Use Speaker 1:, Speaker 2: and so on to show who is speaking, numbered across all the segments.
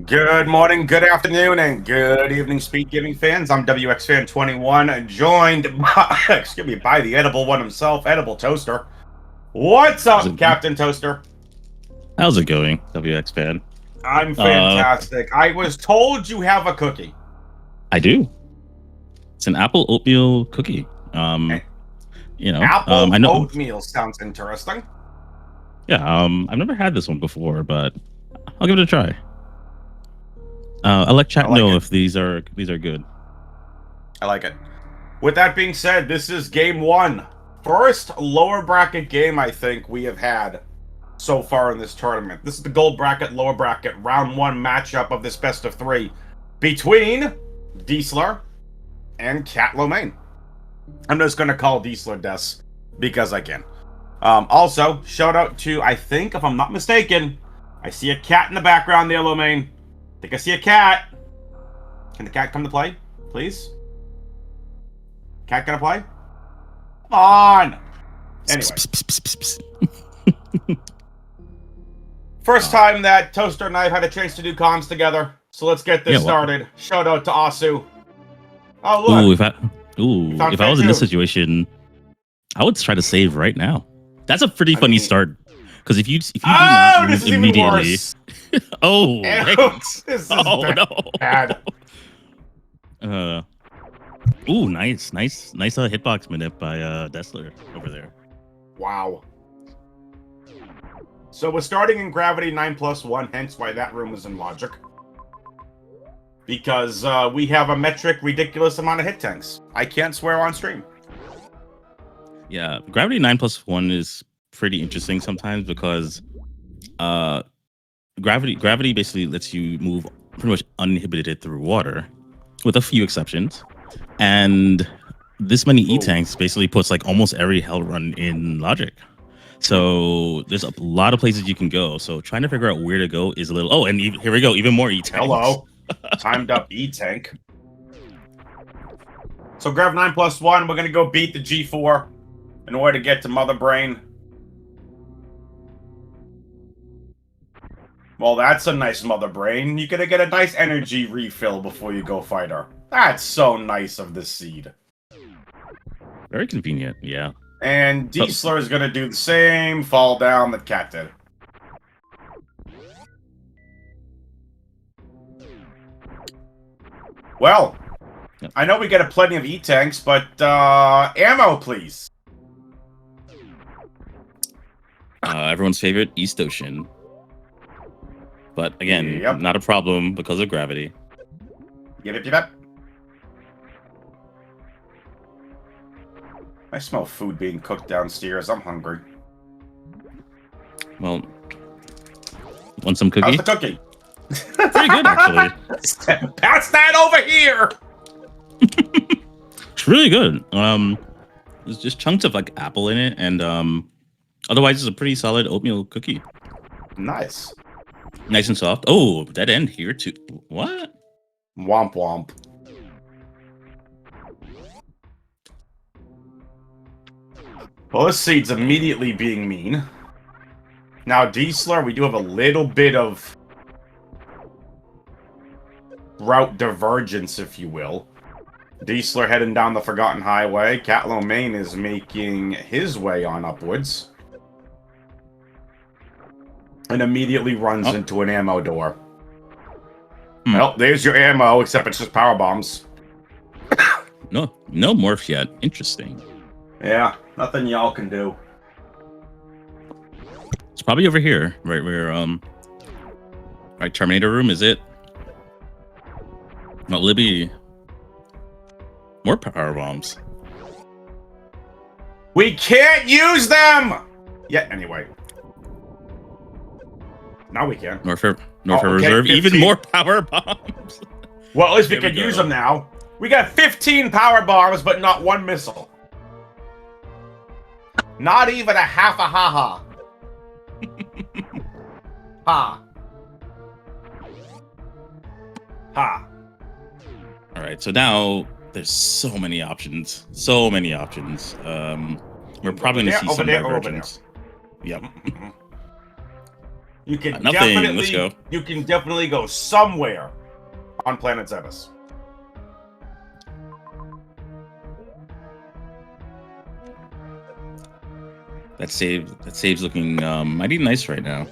Speaker 1: Good morning, good afternoon, and good evening, SpeedGaming fans. I'm WXFan21, joined by, excuse me, by the edible one himself, Edible Toaster. What's up, Captain Toaster?
Speaker 2: How's it going, WX fan?
Speaker 1: I'm fantastic. I was told you have a cookie.
Speaker 2: I do. It's an apple oatmeal cookie.
Speaker 1: Apple
Speaker 2: I know,
Speaker 1: oatmeal sounds interesting.
Speaker 2: Yeah, I've never had this one before, but I'll give it a try. I'll let chat know if these are good.
Speaker 1: I like it. With that being said, this is game one. First lower bracket game I think we have had so far in this tournament. This is the gold bracket, lower bracket, round one matchup of this best of three between desseler and CatLoMein. I'm just going to call desseler Des because I can. Also, shout out to, I think, if I'm not mistaken, I see a cat in the background there, LoMain. I think I see a cat. Can the cat come to play, please? Cat gonna play? Come on! Anyway. First time that Toaster and I have had a chance to do comms together, so let's get this started. Shout out to Asu. Oh, look.
Speaker 2: If I was in this situation, I would try to save right now. That's a pretty funny start. Because if you do not
Speaker 1: this is
Speaker 2: immediately,
Speaker 1: oh, this is bad.
Speaker 2: Nice hitbox manip by desseler over there.
Speaker 1: Wow. So we're starting in gravity 9+1, hence why that room is in logic. Because we have a metric ridiculous amount of hit tanks. I can't swear on stream.
Speaker 2: Yeah, gravity 9+1 is pretty interesting sometimes because gravity basically lets you move pretty much uninhibited through water, with a few exceptions. And this many E-tanks basically puts like almost every hell run in logic. So there's a lot of places you can go. So trying to figure out where to go is a little... Oh, and here we go. Even more E-tanks.
Speaker 1: Hello. Timed up E-tank. So Grav 9+1, we're going to go beat the G4 in order to get to Mother Brain. Well, that's a nice Mother Brain. You're going to get a nice energy refill before you go fight her. That's so nice of this seed.
Speaker 2: Very convenient, yeah.
Speaker 1: And desseler is going to do the same fall down that Cat did. Well, I know we get a plenty of E-tanks, but ammo, please.
Speaker 2: Everyone's favorite, East Ocean. But again, not a problem because of gravity.
Speaker 1: Yep. I smell food being cooked downstairs. I'm hungry.
Speaker 2: Well, want some cookie?
Speaker 1: How's the cookie?
Speaker 2: Pretty good, actually.
Speaker 1: Pass that over here!
Speaker 2: It's really good. There's just chunks of like apple in it, and otherwise it's a pretty solid oatmeal cookie.
Speaker 1: Nice.
Speaker 2: Nice and soft. Oh, dead end here too. What?
Speaker 1: Womp womp. Well, this seed's immediately being mean. Now, desseler, we do have a little bit of route divergence, if you will. Desseler heading down the Forgotten Highway. CatLoMein is making his way on upwards. And immediately runs into an ammo door. Well, there's your ammo, except it's just power bombs.
Speaker 2: No morph yet. Interesting.
Speaker 1: Yeah, nothing y'all can do.
Speaker 2: It's probably over here, right where right Terminator room, is it? No, Libby. More power bombs.
Speaker 1: We can't use them! Yeah, anyway. Now we can.
Speaker 2: Norfolk Reserve, 15. Even more power bombs.
Speaker 1: Well, at least we can use them now. We got 15 power bombs, but not one missile. Not even a half a ha-ha. Ha. Ha.
Speaker 2: Alright, so now there's so many options. So many options. We're probably going to see some divergence. Yep.
Speaker 1: You can
Speaker 2: Nothing. Let's go.
Speaker 1: You can definitely go somewhere on Planet Zebus.
Speaker 2: That save's looking mighty nice right now.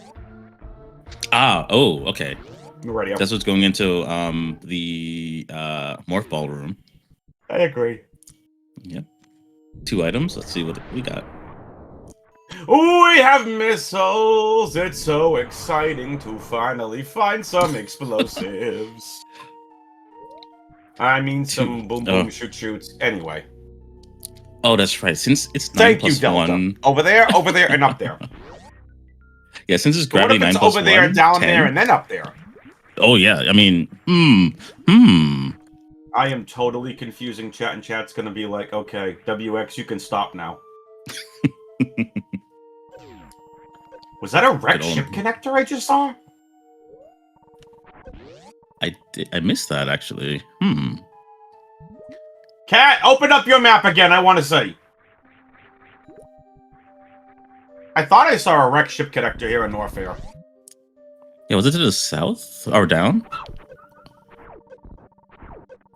Speaker 2: Okay.
Speaker 1: Ready up.
Speaker 2: That's what's going into the morph ball room.
Speaker 1: I agree.
Speaker 2: Yep. 2 items. Let's see what we got.
Speaker 1: We have missiles. It's so exciting to finally find some explosives. I mean, some boom boom shoot shoots. Anyway.
Speaker 2: Oh, that's right. Since it's 9
Speaker 1: Thank
Speaker 2: plus
Speaker 1: you, Delta.
Speaker 2: 1.
Speaker 1: Over there, and up there.
Speaker 2: Yeah, since it's gravity 9 plus
Speaker 1: over there,
Speaker 2: 1,
Speaker 1: down
Speaker 2: 10.
Speaker 1: there, and then up there.
Speaker 2: Oh yeah, I mean,
Speaker 1: I am totally confusing chat, and chat's gonna be like, okay, WX, you can stop now. Was that a wrecked ship connector I just saw?
Speaker 2: I missed that actually.
Speaker 1: Cat, open up your map again. I want to see. I thought I saw a wrecked ship connector here in Norfair.
Speaker 2: Yeah, was it to the south or down?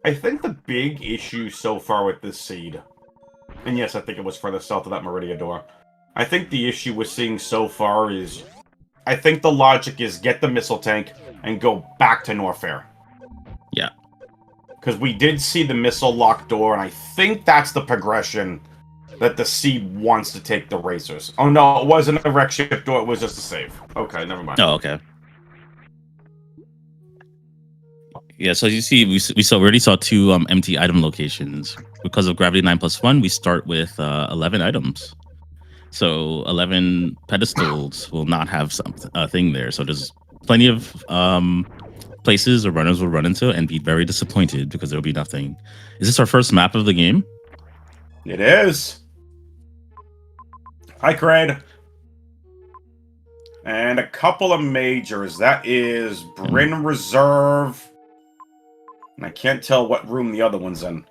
Speaker 1: I think the big issue so far with this seed, and yes, I think it was further south of that Meridia door. I think the issue we're seeing so far is, I think the logic is get the missile tank and go back to Norfair.
Speaker 2: Yeah.
Speaker 1: Because we did see the missile lock door, and I think that's the progression that the seed wants to take the racers. Oh no, it wasn't a wreck ship door, it was just a save. Okay, never mind.
Speaker 2: Oh, okay. Yeah, so you see, we already saw 2 empty item locations. Because of gravity 9 plus 1, we start with 11 items. So 11 pedestals will not have a thing there. So there's plenty of places or runners will run into and be very disappointed because there will be nothing. Is this our first map of the game?
Speaker 1: It is. Hi, Craig. And a couple of majors. That is Bryn Reserve. And I can't tell what room the other one's in.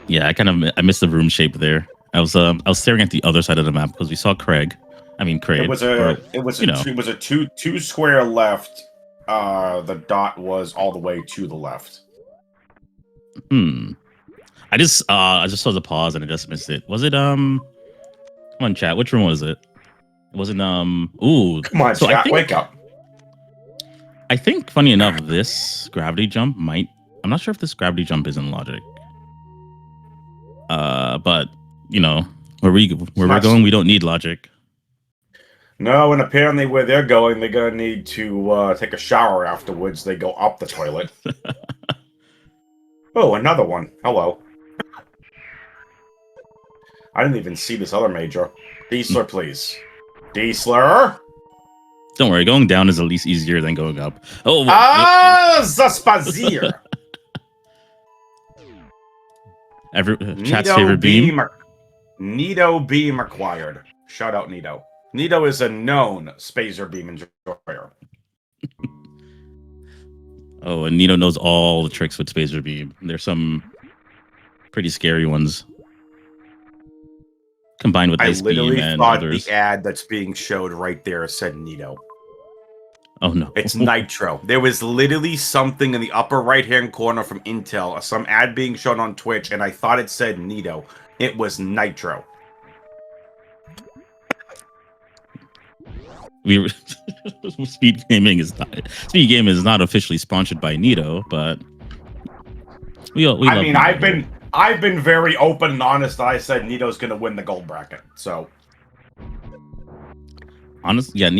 Speaker 2: Yeah, I missed the room shape there. I was staring at the other side of the map because we saw Craig. It was
Speaker 1: a two square left. The dot was all the way to the left.
Speaker 2: I just saw the pause and I just missed it. Was it come on chat? Which room was it? It wasn't ooh.
Speaker 1: Come on, so chat, wake up.
Speaker 2: I think funny enough, this gravity jump might, I'm not sure if this gravity jump is in logic. But you know, where we're going, we don't need logic.
Speaker 1: No, and apparently where they're going, they're gonna need to take a shower afterwards. They go up the toilet. Oh, another one. Hello. I didn't even see this other major. Desseler, please. Desseler?
Speaker 2: Don't worry, going down is at least easier than going up. Oh,
Speaker 1: Zaspazir.
Speaker 2: Chat's favorite beam.
Speaker 1: Nito beam acquired. Shout out Nito. Nito is a known spacer beam enjoyer.
Speaker 2: Oh, and Nito knows all the tricks with spacer beam. There's some pretty scary ones combined with ice beam and
Speaker 1: thought
Speaker 2: others.
Speaker 1: The ad that's being showed right there said Nito.
Speaker 2: Oh no,
Speaker 1: it's Nitro. There was literally something in the upper right-hand corner from Intel, some ad being shown on Twitch, and I thought it said Nito. It was Nitro.
Speaker 2: SpeedGaming is not officially sponsored by Nito, but
Speaker 1: I've been very open and honest. I said Nito's going to win the gold bracket. So,
Speaker 2: honest, yeah.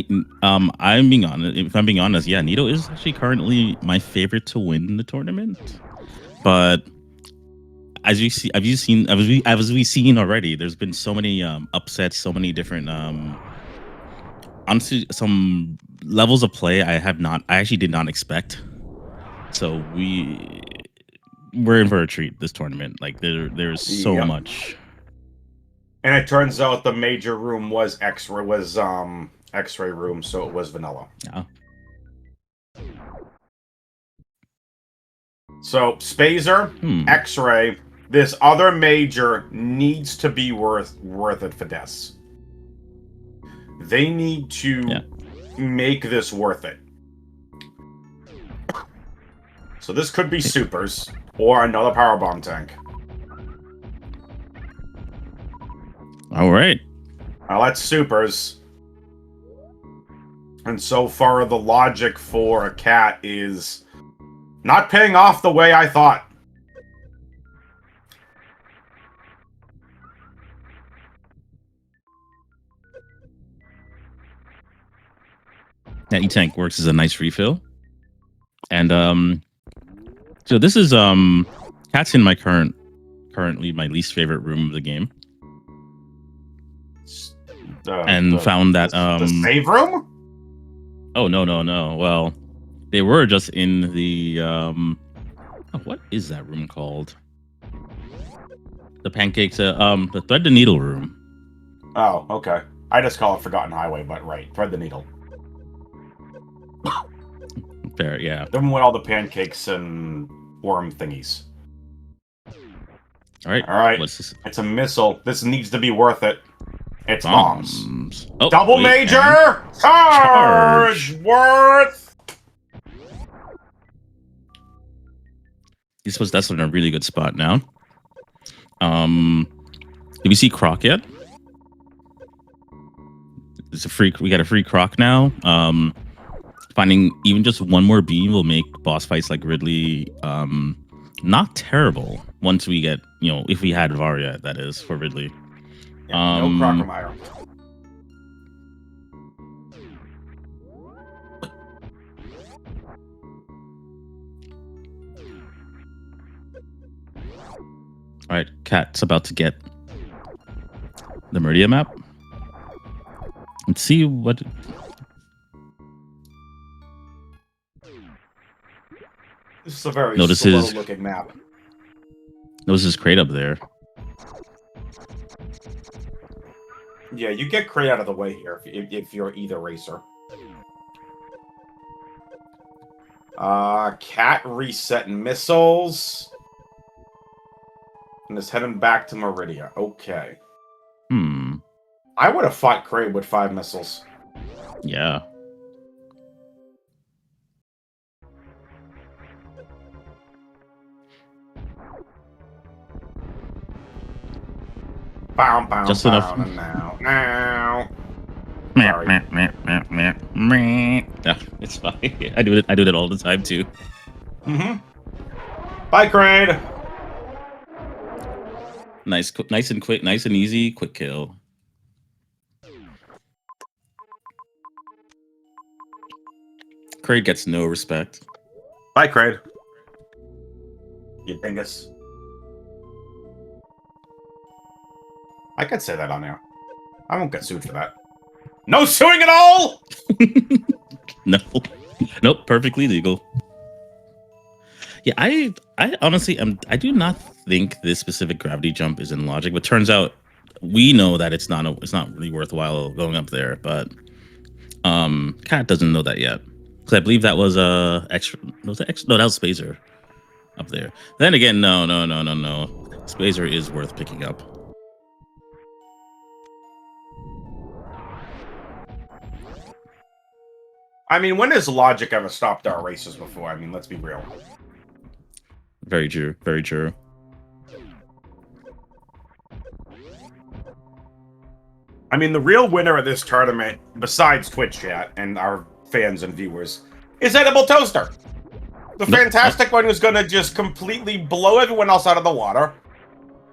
Speaker 2: I'm being honest. If I'm being honest, yeah, Nito is actually currently my favorite to win the tournament. But as we've seen already, there's been so many upsets, so many different honestly, some levels of play I actually did not expect. So we're in for a treat this tournament. Like there's so much.
Speaker 1: And it turns out the major room was X-ray room, so it was vanilla.
Speaker 2: Yeah.
Speaker 1: So Spazer, X-ray, this other major needs to be worth it for Des. They need to make this worth it. So this could be supers or another power bomb tank.
Speaker 2: All right.
Speaker 1: Now that's supers. And so far, the logic for a cat is not paying off the way I thought.
Speaker 2: That E-Tank works as a nice refill. And so this is Cat's in my currently my least favorite room of the game. Found that
Speaker 1: the save room?
Speaker 2: Oh no. Well, they were just in the what is that room called? The pancakes the thread the needle room.
Speaker 1: Oh, okay. I just call it Forgotten Highway, but right. Thread the needle.
Speaker 2: Fair, yeah.
Speaker 1: The one with all the pancakes and worm thingies.
Speaker 2: All right.
Speaker 1: What's this? It's a missile. This needs to be worth it. It's bombs.
Speaker 2: Oh,
Speaker 1: double major! Charge! Worth!
Speaker 2: I suppose that's in a really good spot now. Did we see Croc yet? It's a free. We got a free Croc now. Finding even just one more beam will make boss fights like Ridley not terrible. Once we get, if we had Varia, that is for Ridley.
Speaker 1: Yeah, no Crocomire.
Speaker 2: All right, Cat's about to get the Meridia map. Let's see what.
Speaker 1: This is a very slow-looking map.
Speaker 2: Notice his crate up there.
Speaker 1: Yeah, you get crate out of the way here if you're either racer. Cat reset missiles. And is heading back to Meridia. Okay. I would have fought Kraid with 5 missiles.
Speaker 2: Yeah. Just enough.
Speaker 1: Now.
Speaker 2: Yeah, it's fine. I do it all the time too.
Speaker 1: Bye, Kraid.
Speaker 2: Nice and quick, nice and easy, quick kill. Kraid gets no respect.
Speaker 1: Bye, Kraid. You dingus. I could say that on there. I won't get sued for that. No suing at all!
Speaker 2: No. Nope, perfectly legal. Yeah, I honestly I do not think this specific gravity jump is in logic, but turns out we know that it's not really worthwhile going up there, but Cat doesn't know that yet. Because I believe that was extra. Was that extra? No, that was Spazer up there. Then again, no. Spazer is worth picking up.
Speaker 1: I mean, when has logic ever stopped our races before? I mean, let's be real.
Speaker 2: Very true. Very true.
Speaker 1: I mean, the real winner of this tournament, besides Twitch chat and our fans and viewers, is Edible Toaster. The fantastic one who's going to just completely blow everyone else out of the water.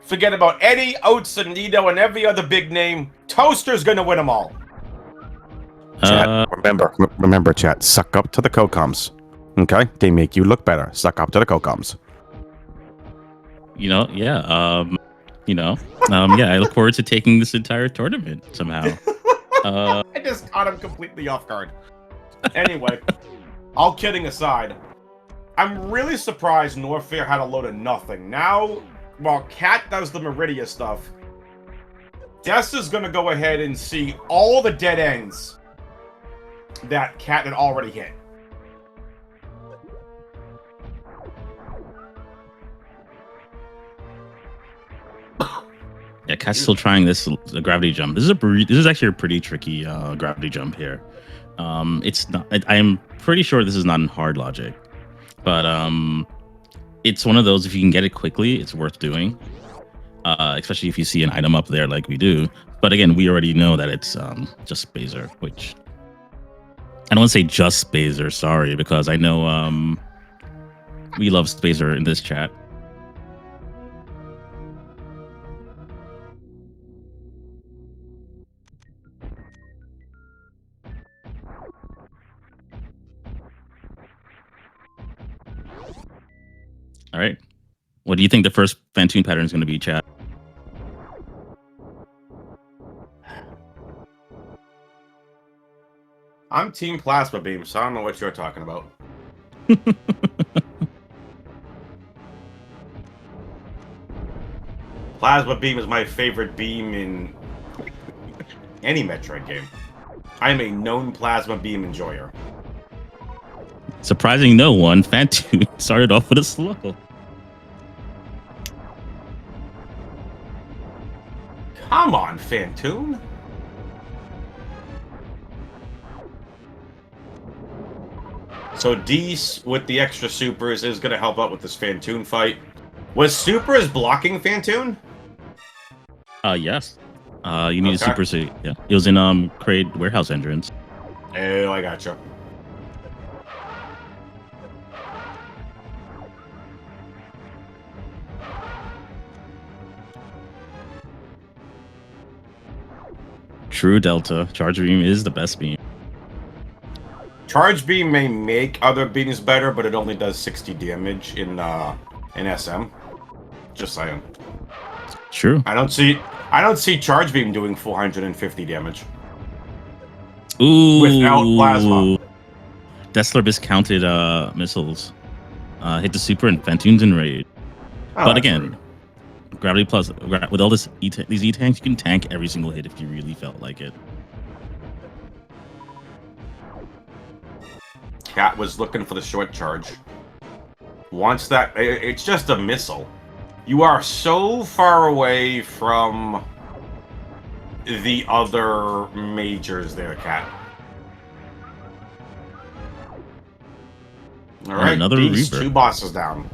Speaker 1: Forget about Eddie, Oats, and Nido, and every other big name. Toaster's going to win them all.
Speaker 3: Chat, remember, chat, suck up to the Cocoms. Okay? They make you look better. Suck up to the Cocoms.
Speaker 2: Yeah. Yeah, I look forward to taking this entire tournament somehow.
Speaker 1: I just caught him completely off guard. Anyway, all kidding aside, I'm really surprised Norfair had a load of nothing. Now, while Cat does the Meridia stuff, Des is going to go ahead and see all the dead ends that Cat had already hit.
Speaker 2: Yeah, Cat's still trying this gravity jump. This is actually a pretty tricky gravity jump here. It's not. I am pretty sure this is not in hard logic, but it's one of those. If you can get it quickly, it's worth doing. Especially if you see an item up there like we do. But again, we already know that it's just Spazer, which I don't want to say just Spazer. Sorry, because I know we love Spazer in this chat. All right. What do you think the first Fantoon pattern is going to be, chat?
Speaker 1: I'm Team Plasma Beam, so I don't know what you're talking about. Plasma Beam is my favorite beam in any Metroid game. I'm a known Plasma Beam enjoyer.
Speaker 2: Surprising no one, Fantoon started off with a slow.
Speaker 1: Come on, Fantoon. So Dees with the extra supers is going to help out with this Fantoon fight. Was supers blocking Fantoon?
Speaker 2: Yes. You need a super suit. Yeah. It was in Crate warehouse entrance.
Speaker 1: Oh, I gotcha.
Speaker 2: True Delta. Charge beam is the best beam.
Speaker 1: Charge beam may make other beams better, but it only does 60 damage in SM. Just saying.
Speaker 2: True.
Speaker 1: I don't see charge beam doing 450 damage.
Speaker 2: Ooh.
Speaker 1: Without plasma.
Speaker 2: Desseler discounted missiles. Hit the super and Fantoon's enraged.
Speaker 1: Oh,
Speaker 2: but again,
Speaker 1: rude.
Speaker 2: Gravity Plus, with all these E-tanks, you can tank every single hit if you really felt like it.
Speaker 1: Cat was looking for the short charge. Once that... It's just a missile. You are so far away from the other majors there, Cat. Alright,
Speaker 2: another
Speaker 1: these
Speaker 2: Reaver.
Speaker 1: 2 bosses down.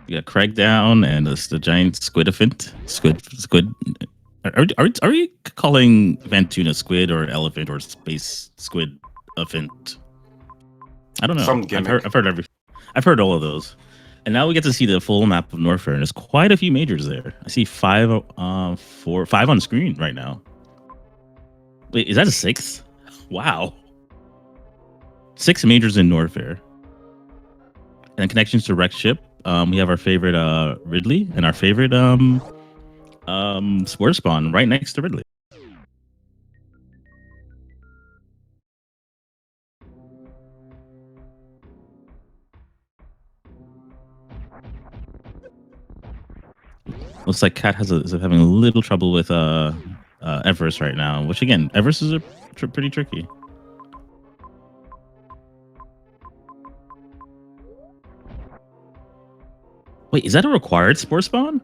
Speaker 2: You got Craig down and the giant squid. Squid. Are we calling Fantoon a squid or elephant or space squid elephant? I don't know.
Speaker 1: Some gimmick.
Speaker 2: I've heard all of those. And now we get to see the full map of Norfair, and there's quite a few majors there. I see 5 on screen right now. Wait, is that a 6th? Wow. 6 majors in Norfair. And connections to Rex Ship. We have our favorite Ridley and our favorite Spore Spawn right next to Ridley. Looks like Cat is having a little trouble with Everest right now, which again, Everest is pretty tricky. Wait, is that a required Spore Spawn?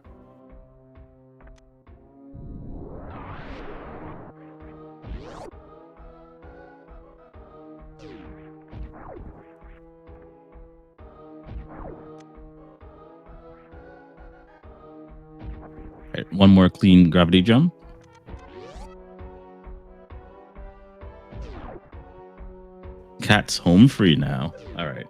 Speaker 2: Right, one more clean gravity jump. Cat's home free now. All right.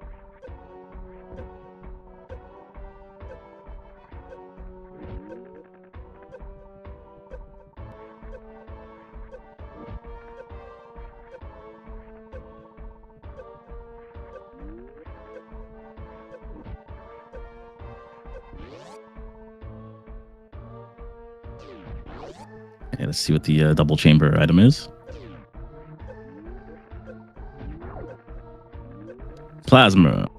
Speaker 2: Okay, let's see what the double chamber item is. Plasma.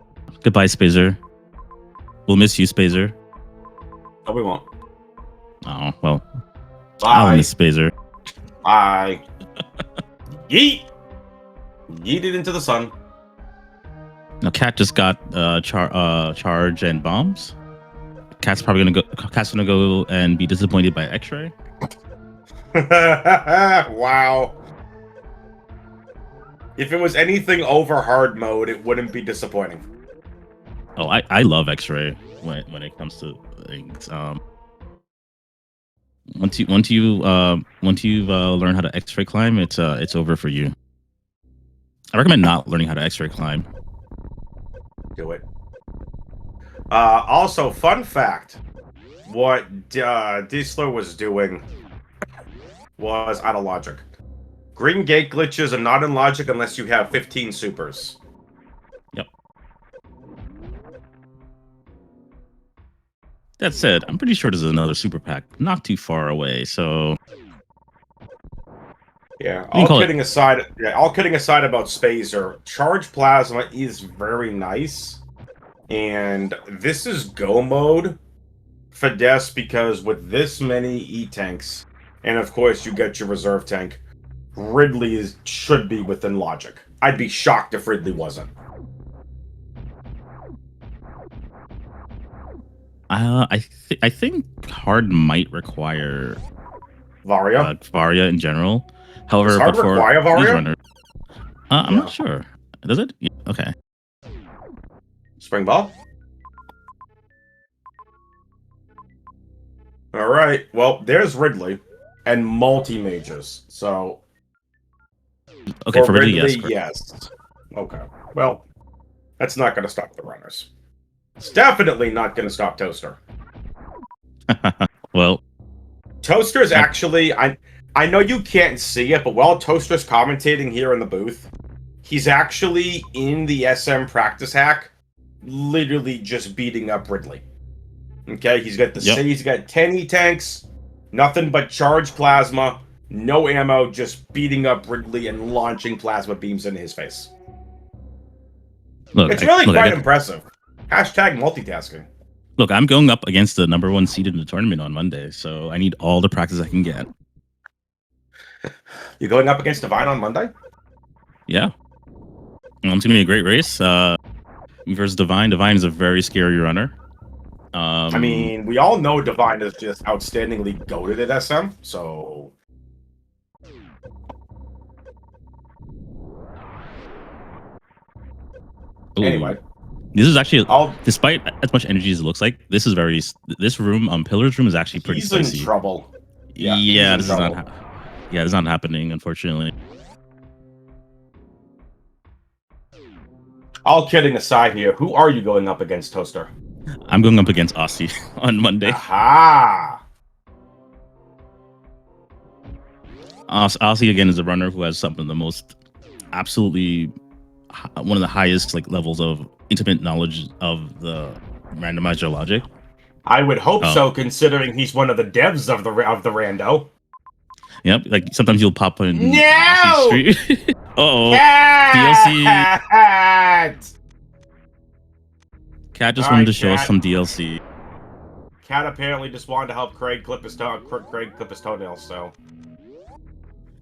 Speaker 2: Goodbye, Spazer. We'll miss you, Spazer.
Speaker 1: Oh, we won't.
Speaker 2: Oh, well. I'll
Speaker 1: Bye.
Speaker 2: miss Spazer.
Speaker 1: Bye. Yeet. Yeeted into the sun.
Speaker 2: Now, Cat just got charge and bombs. Cat's gonna go and be disappointed by X-ray.
Speaker 1: Wow. If it was anything over hard mode, it wouldn't be disappointing.
Speaker 2: Oh, I love X-ray when it comes to things. Once you learn how to X-ray climb, it's over for you. I recommend not learning how to X-ray climb.
Speaker 1: Do it. Also, fun fact: what desseler was doing was out of logic. Green gate glitches are not in logic unless you have 15 supers.
Speaker 2: Yep. That said, I'm pretty sure there's another super pack not too far away. So
Speaker 1: yeah, all kidding aside about Spazer, Charge Plasma is very nice. And this is go mode for Des because with this many E-tanks, and of course you get your reserve tank, Ridley should be within logic. I'd be shocked if Ridley wasn't.
Speaker 2: I think hard might require
Speaker 1: Varia?
Speaker 2: Varia in general. However,
Speaker 1: Does hard
Speaker 2: but for
Speaker 1: require Varia?
Speaker 2: these runners, I'm
Speaker 1: Yeah.
Speaker 2: not sure. Does it? Yeah, okay.
Speaker 1: Spring ball? Alright, well, there's Ridley. And multi-mages, so...
Speaker 2: Okay, for Ridley,
Speaker 1: yes. Okay, well, that's not going to stop the runners. It's definitely not going to stop Toaster.
Speaker 2: Well,
Speaker 1: Toaster's actually... I know you can't see it, but while Toaster's commentating here in the booth, he's actually in the SM practice hack, literally just beating up Ridley. Okay, he's got he's got 10 E-tanks, nothing but charge plasma, no ammo, just beating up Ridley and launching plasma beams into his face.
Speaker 2: Look,
Speaker 1: it's really quite impressive. Hashtag multitasking.
Speaker 2: Look, I'm going up against the #1 seed in the tournament on Monday, so I need all the practice I can get.
Speaker 1: You're going up against Divine on Monday?
Speaker 2: Yeah. It's going to be a great race. Versus Divine. Divine is a very scary runner.
Speaker 1: I mean, we all know Divine is just outstandingly goated at SM, so...
Speaker 2: Ooh.
Speaker 1: Anyway.
Speaker 2: This is actually, despite as much energy as it looks like, this room, Pillar's room is actually pretty spicy.
Speaker 1: He's in trouble.
Speaker 2: Yeah, this is not happening, unfortunately.
Speaker 1: All kidding aside here, who are you going up against, Toaster?
Speaker 2: I'm going up against Aussie on Monday.
Speaker 1: Aha!
Speaker 2: Aussie, again, is a runner who has some of the most, absolutely, one of the highest levels of intimate knowledge of the randomizer logic.
Speaker 1: I would hope so, considering he's one of the devs of the Rando.
Speaker 2: Yep, sometimes you'll pop in.
Speaker 1: No!
Speaker 2: Uh-oh. DLC. Cat just wanted to show us some DLC.
Speaker 1: Cat apparently just wanted to help Craig clip his toenails, so.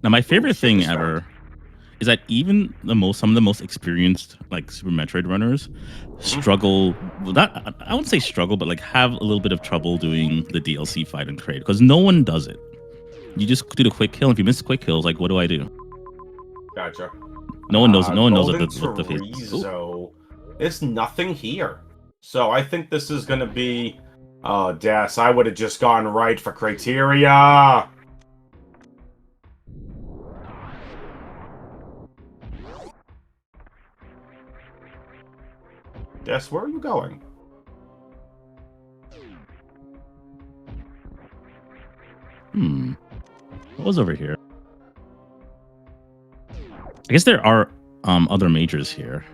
Speaker 2: Now, my favorite thing ever is that even some of the most experienced Super Metroid runners struggle. Well, I wouldn't say struggle, but have a little bit of trouble doing the DLC fight in Kraid because no one does it. You just do the quick kill. If you miss the quick kills, what do I do?
Speaker 1: Gotcha.
Speaker 2: No one knows. No one knows what the face is.
Speaker 1: So there's nothing here. So I think this is gonna be. Oh, Des, I would have just gone right for criteria. Des, where are you going?
Speaker 2: What was over here? I guess there are other majors here.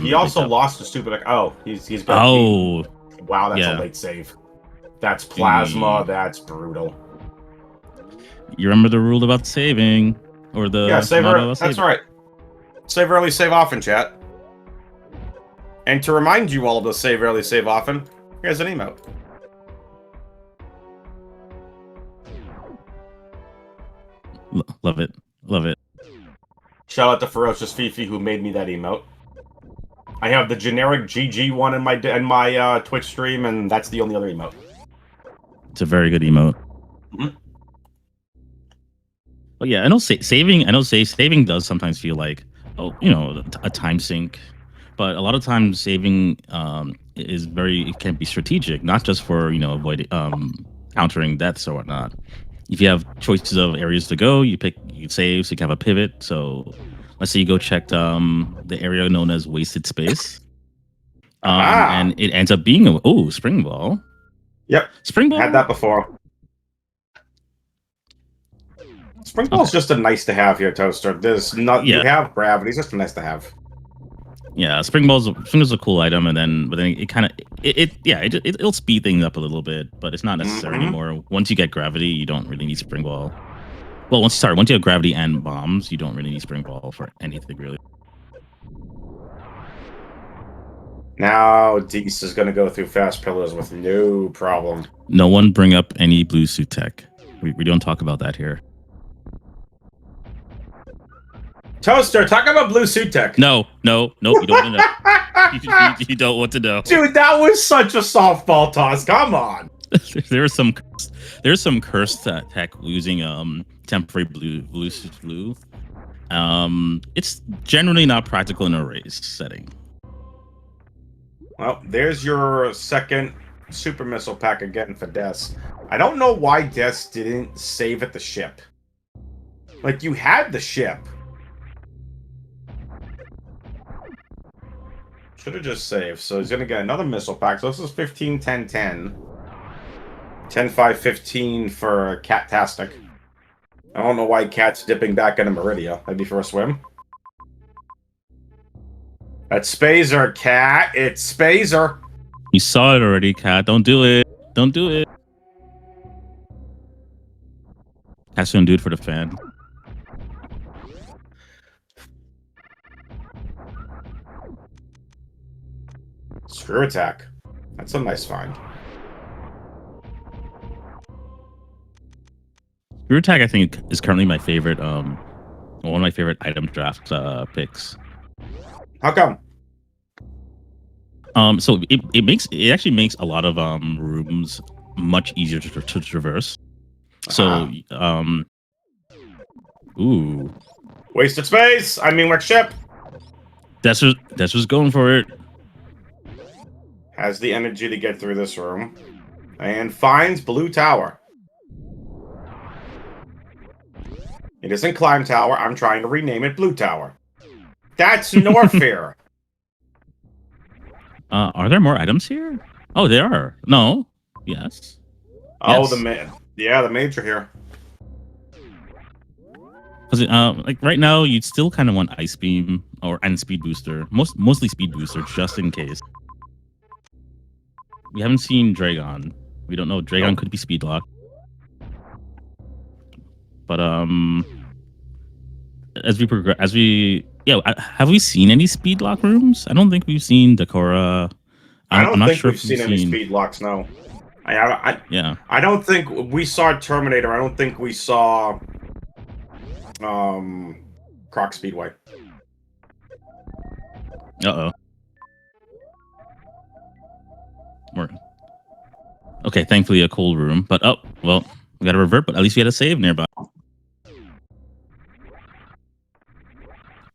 Speaker 1: He also lost a stupid. Oh, he's got.
Speaker 2: Oh,
Speaker 1: wow, that's a late save. That's plasma. That's brutal.
Speaker 2: You remember the rule about saving, or the
Speaker 1: save early. That's right. Save early, save often, chat. And to remind you all to save early, save often, here's an emote.
Speaker 2: Love it. Love it.
Speaker 1: Shout out to Ferocious Fifi who made me that emote. I have the generic GG one in my Twitch stream, and that's the only other emote.
Speaker 2: It's a very good emote.
Speaker 1: Mm-hmm.
Speaker 2: But yeah, I know saving. I know saving does sometimes feel like, a time sink. But a lot of times saving it can be strategic, not just for avoid countering deaths or whatnot. If you have choices of areas to go, you save so you can have a pivot. So let's say you go check the area known as wasted space. And it ends up being spring ball.
Speaker 1: Yep.
Speaker 2: Spring ball.
Speaker 1: Had that before. Spring ball's just a nice to have here, Toaster. There's not you have gravity, it's just a nice to have.
Speaker 2: Yeah, spring ball's a cool item, but then it kind of it'll speed things up a little bit, but it's not necessary anymore. Once you get gravity, you don't really need spring ball. Well, once you have gravity and bombs, you don't really need spring ball for anything really.
Speaker 1: Now Deese is going to go through fast pillars with no problem.
Speaker 2: No one bring up any blue suit tech. We don't talk about that here.
Speaker 1: Toaster, talk about blue suit tech.
Speaker 2: No, you don't want to know. you don't want to know.
Speaker 1: Dude, that was such a softball toss. Come on.
Speaker 2: There's some cursed tech using temporary blue suit blue. It's generally not practical in a race setting.
Speaker 1: Well, there's your second super missile pack again for Des. I don't know why Des didn't save at the ship. Like, you had the ship. Should have just saved. So he's going to get another missile pack. So this is 15, 10, 10. 10, 5, 15 for Cat-tastic. I don't know why Cat's dipping back into Meridia. Maybe for a swim. That's Spazer, Cat. It's Spazer.
Speaker 2: You saw it already, Cat. Don't do it. Don't do it. Cat's gonna do it for the fan.
Speaker 1: Screw attack. That's a nice find.
Speaker 2: Screw attack, I think, is currently my favorite. One of my favorite item draft picks.
Speaker 1: How come?
Speaker 2: So it actually makes a lot of rooms much easier to traverse. So ooh,
Speaker 1: wasted space. I mean, like ship.
Speaker 2: That's what's going for it.
Speaker 1: Has the energy to get through this room, and finds blue tower. It isn't climb tower. I'm trying to rename it blue tower. That's Norfair.
Speaker 2: Are there more items here? Oh, there are. No. Yes.
Speaker 1: Oh,
Speaker 2: yes.
Speaker 1: the major here.
Speaker 2: Like right now, you'd still kind of want ice beam and speed booster. Mostly speed booster, just in case. We haven't seen Dragon. We don't know. Dragon could be speed lock. But as we progress, have we seen any speed lock rooms? I don't think we've seen Decora.
Speaker 1: I don't think we've seen any speed locks. No. I don't think we saw Terminator. I don't think we saw Croc Speedway.
Speaker 2: Uh-oh. Okay, thankfully a cool room. But we gotta revert, but at least we had a save nearby.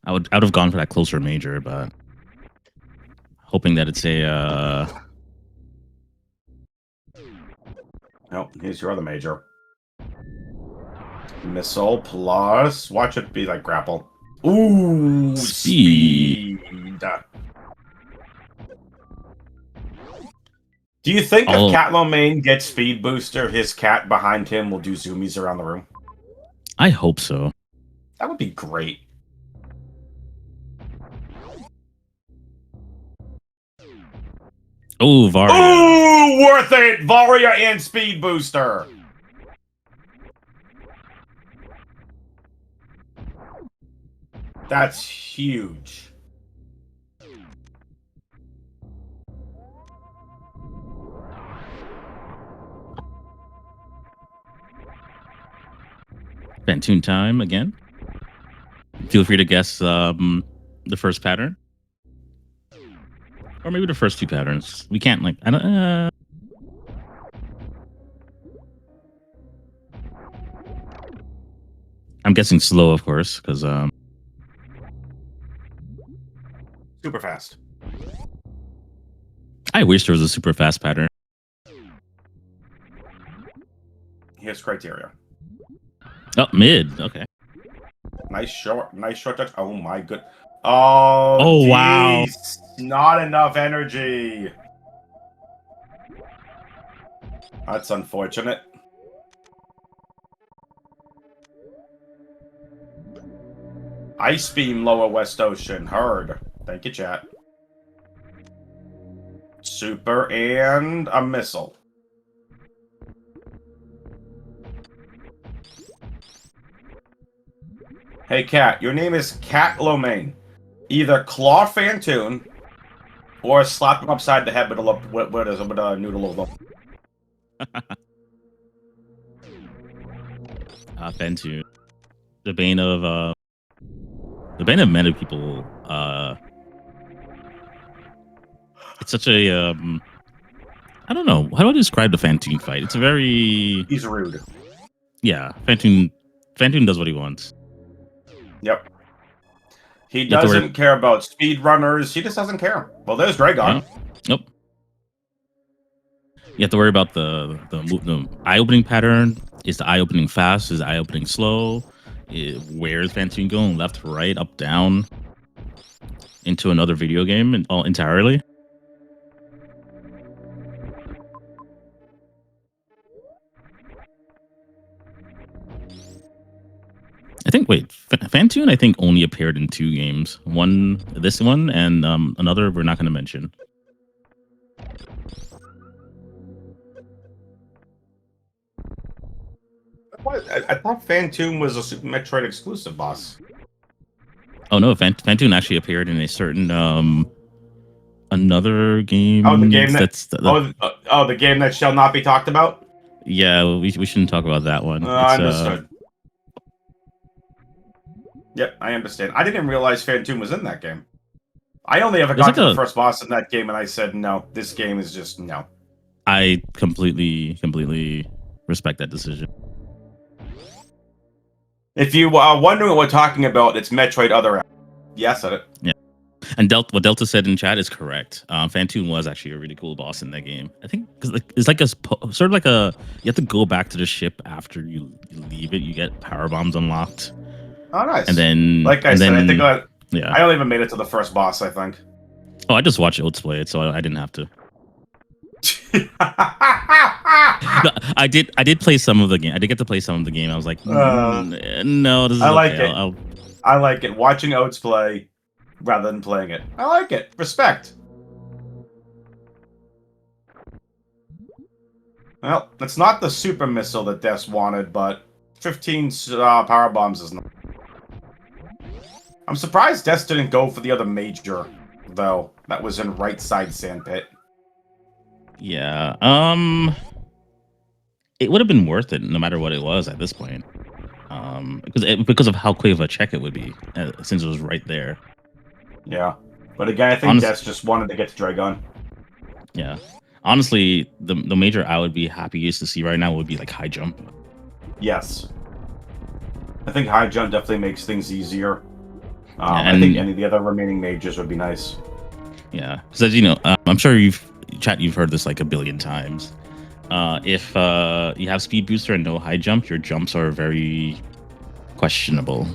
Speaker 2: I would have gone for that closer major, but hoping that it's a
Speaker 1: Oh, here's your other major. Missile plus... Watch it be like grapple. Ooh, speed. Do you think if CatLoMein gets speed booster, his cat behind him will do zoomies around the room?
Speaker 2: I hope so.
Speaker 1: That would be great.
Speaker 2: Oh, Varia.
Speaker 1: Ooh, worth it! Varia and speed booster. That's huge.
Speaker 2: Fantoon time again. Feel free to guess the first pattern, or maybe the first two patterns. We can't like I don't. I'm guessing slow, of course, because
Speaker 1: Super fast.
Speaker 2: I wish there was a super fast pattern.
Speaker 1: Here's criteria.
Speaker 2: Oh, mid. Okay.
Speaker 1: Nice short touch. Oh my good. Oh,
Speaker 2: Oh, wow.
Speaker 1: geez. Not enough energy. That's unfortunate. Ice beam, lower West Ocean. Heard. Thank you, chat. Super and a missile. Hey, Cat. Your name is CatLoMein. Either claw Fantoon or slap him upside the head with a noodle of
Speaker 2: Fantoon, the bane of many people. It's such a I don't know. How do I describe the Fantoon fight? It's a very
Speaker 1: He's rude.
Speaker 2: yeah. Fantoon does what he wants.
Speaker 1: Yep. He
Speaker 2: You have to worry-
Speaker 1: doesn't care about speedrunners. He just doesn't care. Well, there's Dragon.
Speaker 2: Nope. You have to worry about the eye opening pattern. Is the eye opening fast? Is the eye opening slow? Where is Fantoon going? Left, right, up, down? Into another video game entirely? I think. Wait, Fantoon. I think only appeared in 2 games. This one, and another we're not going to mention.
Speaker 1: I thought Fantoon was a Super Metroid exclusive boss.
Speaker 2: Oh no, Fantoon actually appeared in a certain another game.
Speaker 1: Oh, the game
Speaker 2: that's
Speaker 1: the game that shall not be talked about.
Speaker 2: Yeah, we shouldn't talk about that one.
Speaker 1: Understood. Yep, I understand. I didn't realize Fantoon was in that game. I only ever got to the first boss in that game, and I said, no, this game is just no.
Speaker 2: I completely respect that decision.
Speaker 1: If you are wondering what we're talking about, it's Metroid Other. Yeah, I said it.
Speaker 2: Yeah. And what Delta said in chat is correct. Fantoon was actually a really cool boss in that game. I think because it's like sort of like you have to go back to the ship after you leave it. You get power bombs unlocked.
Speaker 1: Oh, nice.
Speaker 2: And then,
Speaker 1: like I said, I think I only even made it to the first boss, I think.
Speaker 2: Oh, I just watched Oates play it, so I didn't have to. I did play some of the game. I did get to play some of the game. I was like, no, this is
Speaker 1: I like
Speaker 2: okay.
Speaker 1: it. I like it. Watching Oates play rather than playing it. I like it. Respect. Well, it's not the super missile that Des wanted, but 15 power bombs is not. I'm surprised Des didn't go for the other major, though. That was in right side sandpit.
Speaker 2: Yeah. It would have been worth it no matter what it was at this point. Because of how quick of a check it would be, since it was right there.
Speaker 1: Yeah. But again, I think Des just wanted to get to Dragon.
Speaker 2: Yeah. Honestly, the major I would be happiest to see right now would be like high jump.
Speaker 1: Yes. I think high jump definitely makes things easier. I think any of the other remaining majors would be nice.
Speaker 2: Yeah. Because you know, I'm sure you've heard this like a billion times. If you have speed booster and no high jump, your jumps are very questionable.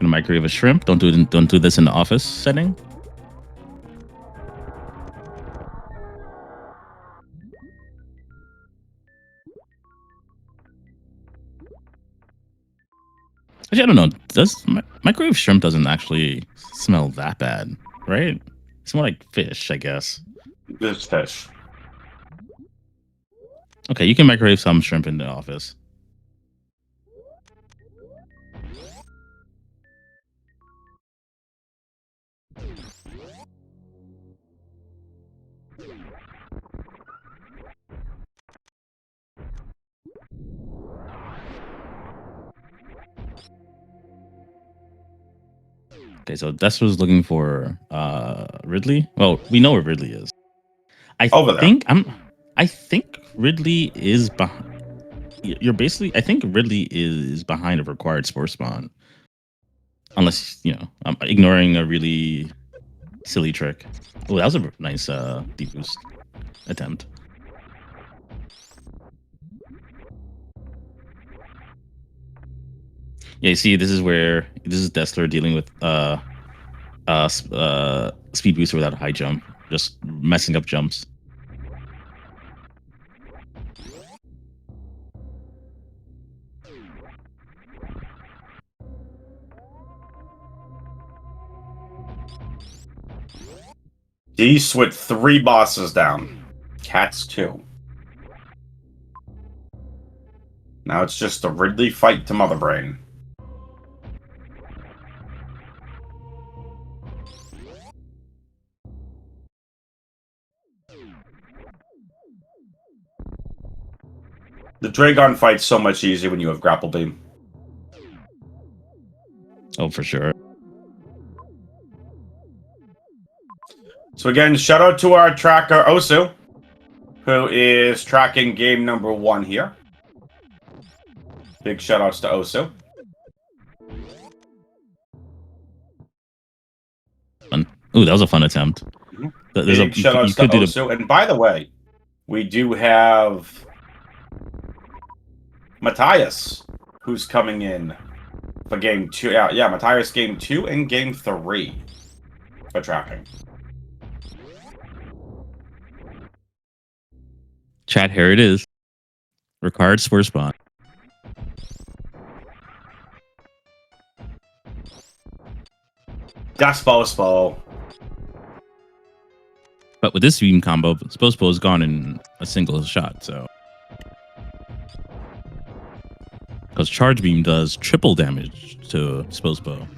Speaker 2: Gonna microwave a shrimp. Don't do this in the office setting. Actually, I don't know. Does microwave shrimp doesn't actually smell that bad, right? It's more like fish, I guess.
Speaker 1: It's fish.
Speaker 2: Okay, you can microwave some shrimp in the office. Okay, so Desler's looking for Ridley. Well, we know where Ridley is.
Speaker 1: Over there.
Speaker 2: I think Ridley is behind. You're basically. I think Ridley is behind a required spore spawn. Unless I'm ignoring a really silly trick. Oh, that was a nice deep boost attempt. Yeah, you see, this is Desler dealing with speed booster without a high jump, just messing up jumps.
Speaker 1: Dees with 3 bosses down. Cats 2. Now it's just a Ridley fight to Mother Brain. The Dragon fight's so much easier when you have Grapple Beam.
Speaker 2: Oh, for sure.
Speaker 1: So again, shout out to our tracker, Osu, who is tracking game number 1 here. Big shout outs to Osu.
Speaker 2: Ooh, that was a fun attempt.
Speaker 1: Mm-hmm. Big shout outs to Osu. And by the way, we do have Matthias, who's coming in for game 2. Yeah, Matthias game 2 and game 3 for tracking.
Speaker 2: Chat, here it is. Required spore spawn.
Speaker 1: That's Spo.
Speaker 2: But with this beam combo, Spo is gone in a single shot, so. Because charge beam does triple damage to Spo.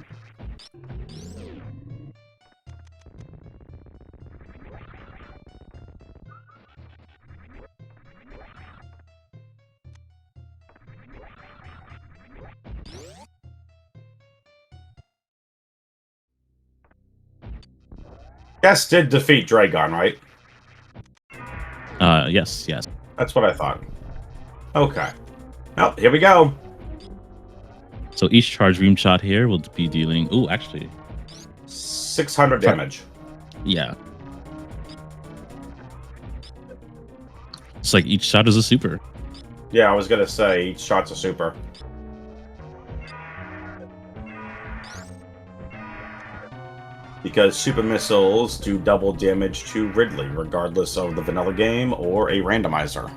Speaker 1: Guess did defeat Dragon, right?
Speaker 2: Yes.
Speaker 1: That's what I thought. Okay. Well, here we go.
Speaker 2: So each charge beam shot here will be dealing... Oh, actually.
Speaker 1: 600 damage.
Speaker 2: Yeah. It's like each shot is a super.
Speaker 1: Yeah, I was going to say each shot's a super. Because super missiles do double damage to Ridley, regardless of the vanilla game or a randomizer.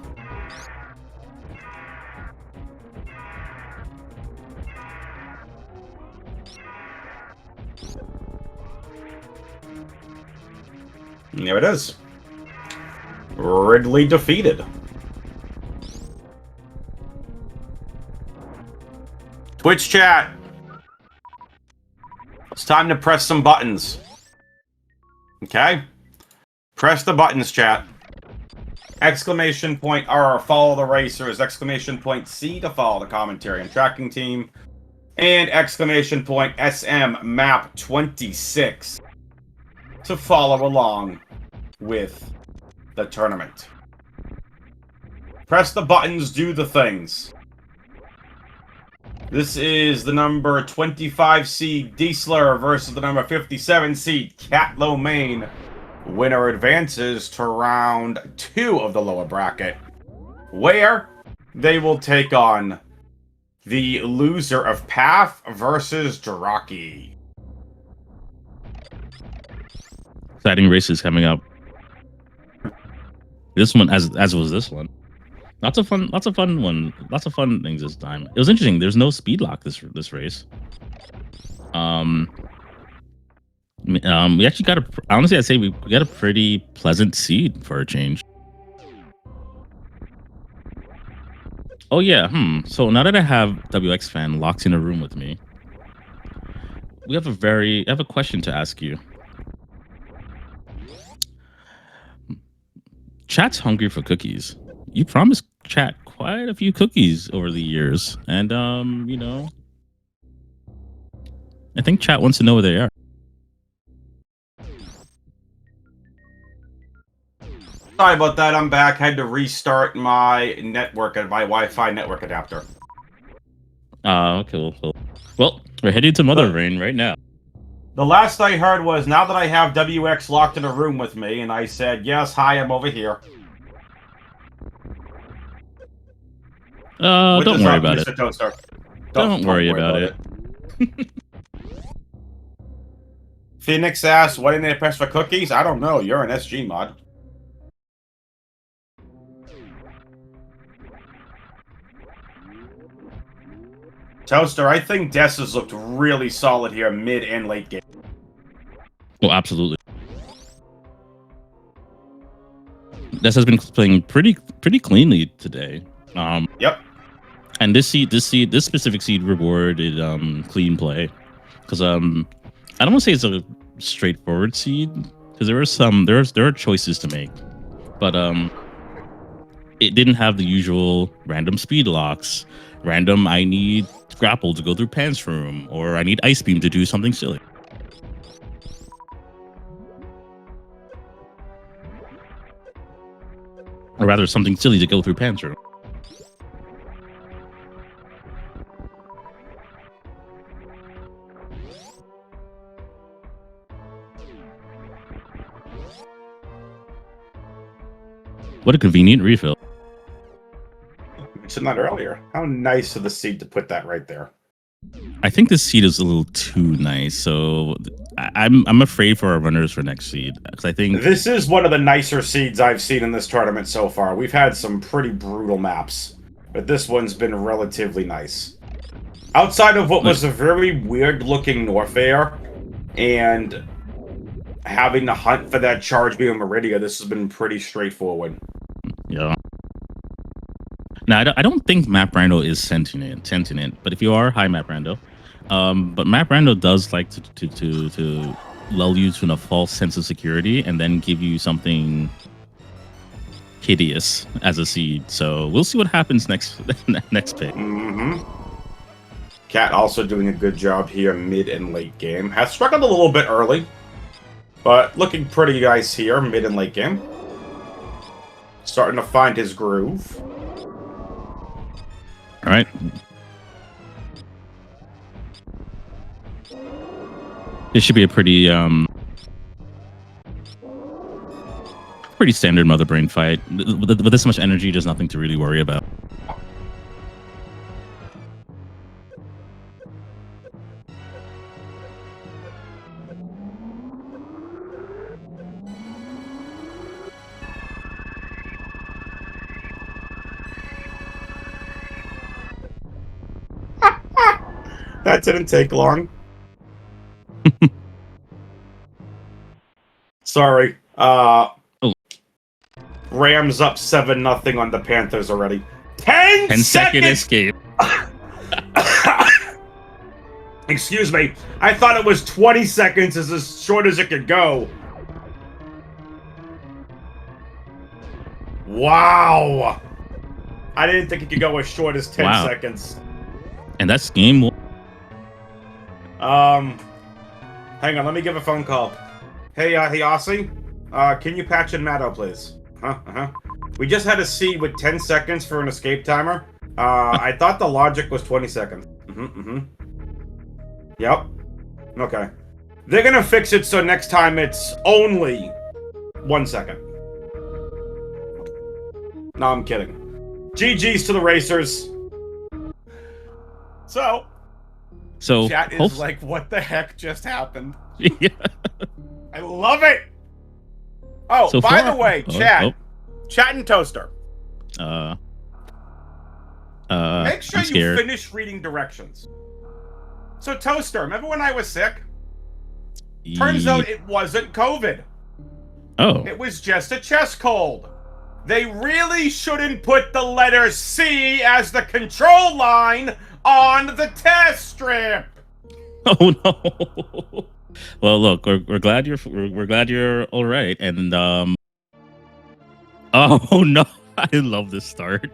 Speaker 1: And there it is. Ridley defeated. Twitch chat. It's time to press some buttons. Okay? Press the buttons, chat. Exclamation point R, follow the racers. Exclamation point C to follow the commentary and tracking team. And exclamation point SM map 26 to follow along with the tournament. Press the buttons, do the things. This is the number 25 seed desseler versus the number 57 seed CatLoMein. Winner advances to round 2 of the lower bracket, where they will take on the loser of Path versus Draki.
Speaker 2: Exciting races coming up. This one, as was this one. Lots of fun one. Lots of fun things this time. It was interesting. There's no speed lock this race. We actually got honestly, I'd say we got a pretty pleasant seed for a change. Oh yeah. So now that I have WX Fan locked in a room with me, I have a question to ask you. Chat's hungry for cookies. You promised chat quite a few cookies over the years, and I think chat wants to know where they are.
Speaker 1: Sorry about that. I'm back. Had to restart my network and my Wi-Fi network adapter.
Speaker 2: Oh, cool. Well, we're heading to Mother Rain right now.
Speaker 1: The last I heard was now that I have WX locked in a room with me, and I said, yes, hi, I'm over here.
Speaker 2: Don't worry about it.
Speaker 1: Toaster.
Speaker 2: Don't worry about it.
Speaker 1: Phoenix asks, why didn't they press for cookies? I don't know. You're an SG mod. Toaster, I think Des has looked really solid here, mid and late game.
Speaker 2: Well, absolutely. Des has been playing pretty cleanly today.
Speaker 1: Yep.
Speaker 2: And this specific seed rewarded clean play, because I don't want to say it's a straightforward seed, because there are choices to make, but it didn't have the usual random speed locks, random I need grapple to go through Pan's room, or I need ice beam to do something silly. Or rather, something silly to go through Pan's room. What a convenient refill.
Speaker 1: I mentioned that earlier. How nice of the seed to put that right there.
Speaker 2: I think this seed is a little too nice, so I'm afraid for our runners for next seed, because I think
Speaker 1: this is one of the nicer seeds I've seen in this tournament so far. We've had some pretty brutal maps, but this one's been relatively nice. Outside of what was a very weird-looking Norfair, and having to hunt for that charge beam Meridia, this has been pretty straightforward.
Speaker 2: Yeah. Now, I don't think Map Rando is sentient, but if you are, hi Map Rando. But Map Rando does like to lull you to a false sense of security and then give you something hideous as a seed. So we'll see what happens next pick.
Speaker 1: Mm-hmm. Cat also doing a good job here mid and late game. Has struggled a little bit early, but looking pretty nice here mid and late game. Starting to find his groove.
Speaker 2: All right. This should be a pretty standard Mother Brain fight. With this much energy, there's nothing to really worry about.
Speaker 1: That didn't take long. Sorry. Rams up 7-0 on the Panthers already. 10
Speaker 2: second escape.
Speaker 1: Excuse me. I thought it was 20 seconds is as short as it could go. Wow. I didn't think it could go as short as 10 seconds.
Speaker 2: And that's game one.
Speaker 1: Hang on, let me give a phone call. Hey, hey, Aussie? Can you patch in Matto, please? We just had a seed with 10 seconds for an escape timer. I thought the logic was 20 seconds. Yep. Okay. They're gonna fix it so next time it's only 1 second. No, I'm kidding. GG's to the racers. So chat is like, what the heck just happened?
Speaker 2: Yeah.
Speaker 1: I love it. Oh, so by the way, chat and Toaster. Make sure you finish reading directions. So Toaster, remember when I was sick? Turns out it wasn't COVID.
Speaker 2: Oh.
Speaker 1: It was just a chest cold. They really shouldn't put the letter C as the control line on the test strip.
Speaker 2: Oh no. Well, look, we're glad you're all right, and oh no, I love this start.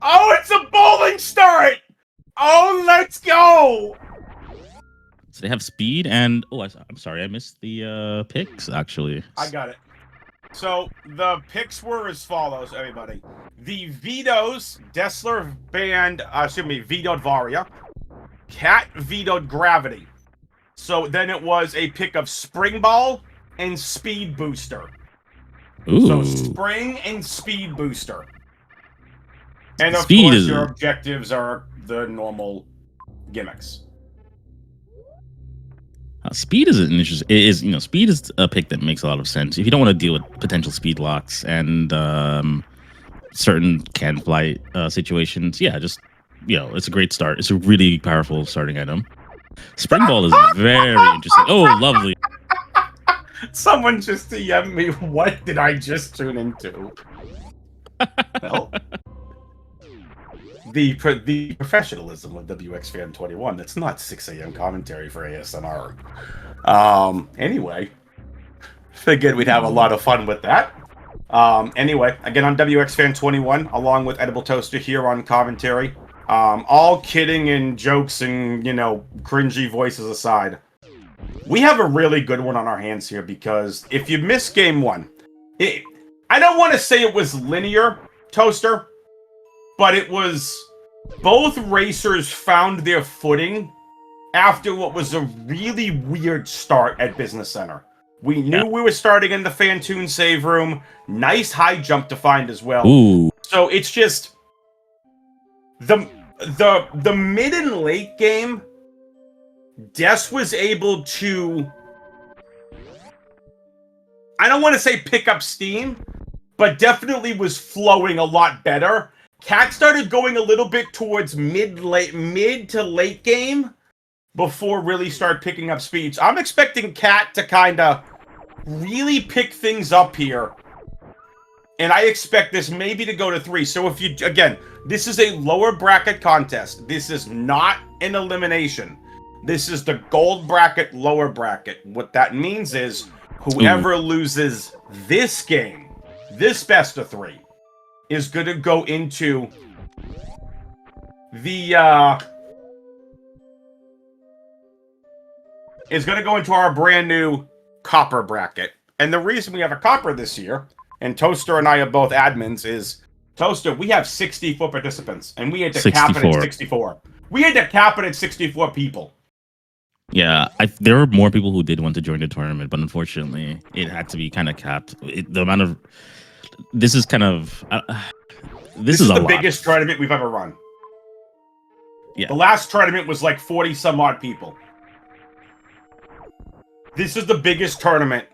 Speaker 1: Oh, it's a bowling start. Oh, let's go.
Speaker 2: So they have speed and I'm sorry, I missed the picks actually.
Speaker 1: I got it. So the picks were as follows, everybody. The vetoes, Desseler vetoed Varia. Cat vetoed Gravity. So then it was a pick of Spring Ball and Speed Booster.
Speaker 2: Ooh.
Speaker 1: So Spring and Speed Booster. And of
Speaker 2: Speed
Speaker 1: course,
Speaker 2: is-
Speaker 1: your objectives are the normal gimmicks.
Speaker 2: Speed is an interesting. Speed is a pick that makes a lot of sense if you don't want to deal with potential speed locks and certain can flight situations. Yeah, just it's a great start. It's a really powerful starting item. Spring Ball is very interesting. Oh, lovely.
Speaker 1: Someone just DM'd me. What did I just tune into? Well, the professionalism of WX Fan 21. That's not 6 a.m. commentary for ASMR. Anyway, figured we'd have a lot of fun with that. Anyway, again, I'm WX Fan 21, along with Edible Toaster here on commentary. All kidding and jokes and cringy voices aside, we have a really good one on our hands here because if you missed game one, I don't want to say it was linear, Toaster, but it was both racers found their footing after what was a really weird start at Business Center. We knew we were starting in the Fantoon save room. Nice high jump to find as well.
Speaker 2: Ooh.
Speaker 1: So it's just the mid and late game, Des was able to, I don't want to say pick up steam, but definitely was flowing a lot better. Cat started going a little bit towards mid to late game before really start picking up speed. So I'm expecting Cat to kind of really pick things up here. And I expect this maybe to go to 3. So if you, again, this is a lower bracket contest. This is not an elimination. This is the gold bracket, lower bracket. What that means is whoever loses this game, this best of 3, is going to go into the, is going to go into our brand new copper bracket. And the reason we have a copper this year, and Toaster and I are both admins, is Toaster, we have 64 participants, and we had to cap it at 64. We had to cap it at 64 people.
Speaker 2: Yeah, there were more people who did want to join the tournament, but unfortunately, it had to be kind of capped. The amount of this is kind of this is
Speaker 1: the
Speaker 2: lot.
Speaker 1: biggest tournament we've ever run.
Speaker 2: Yeah,
Speaker 1: the last tournament was like 40 some odd people. This is the biggest tournament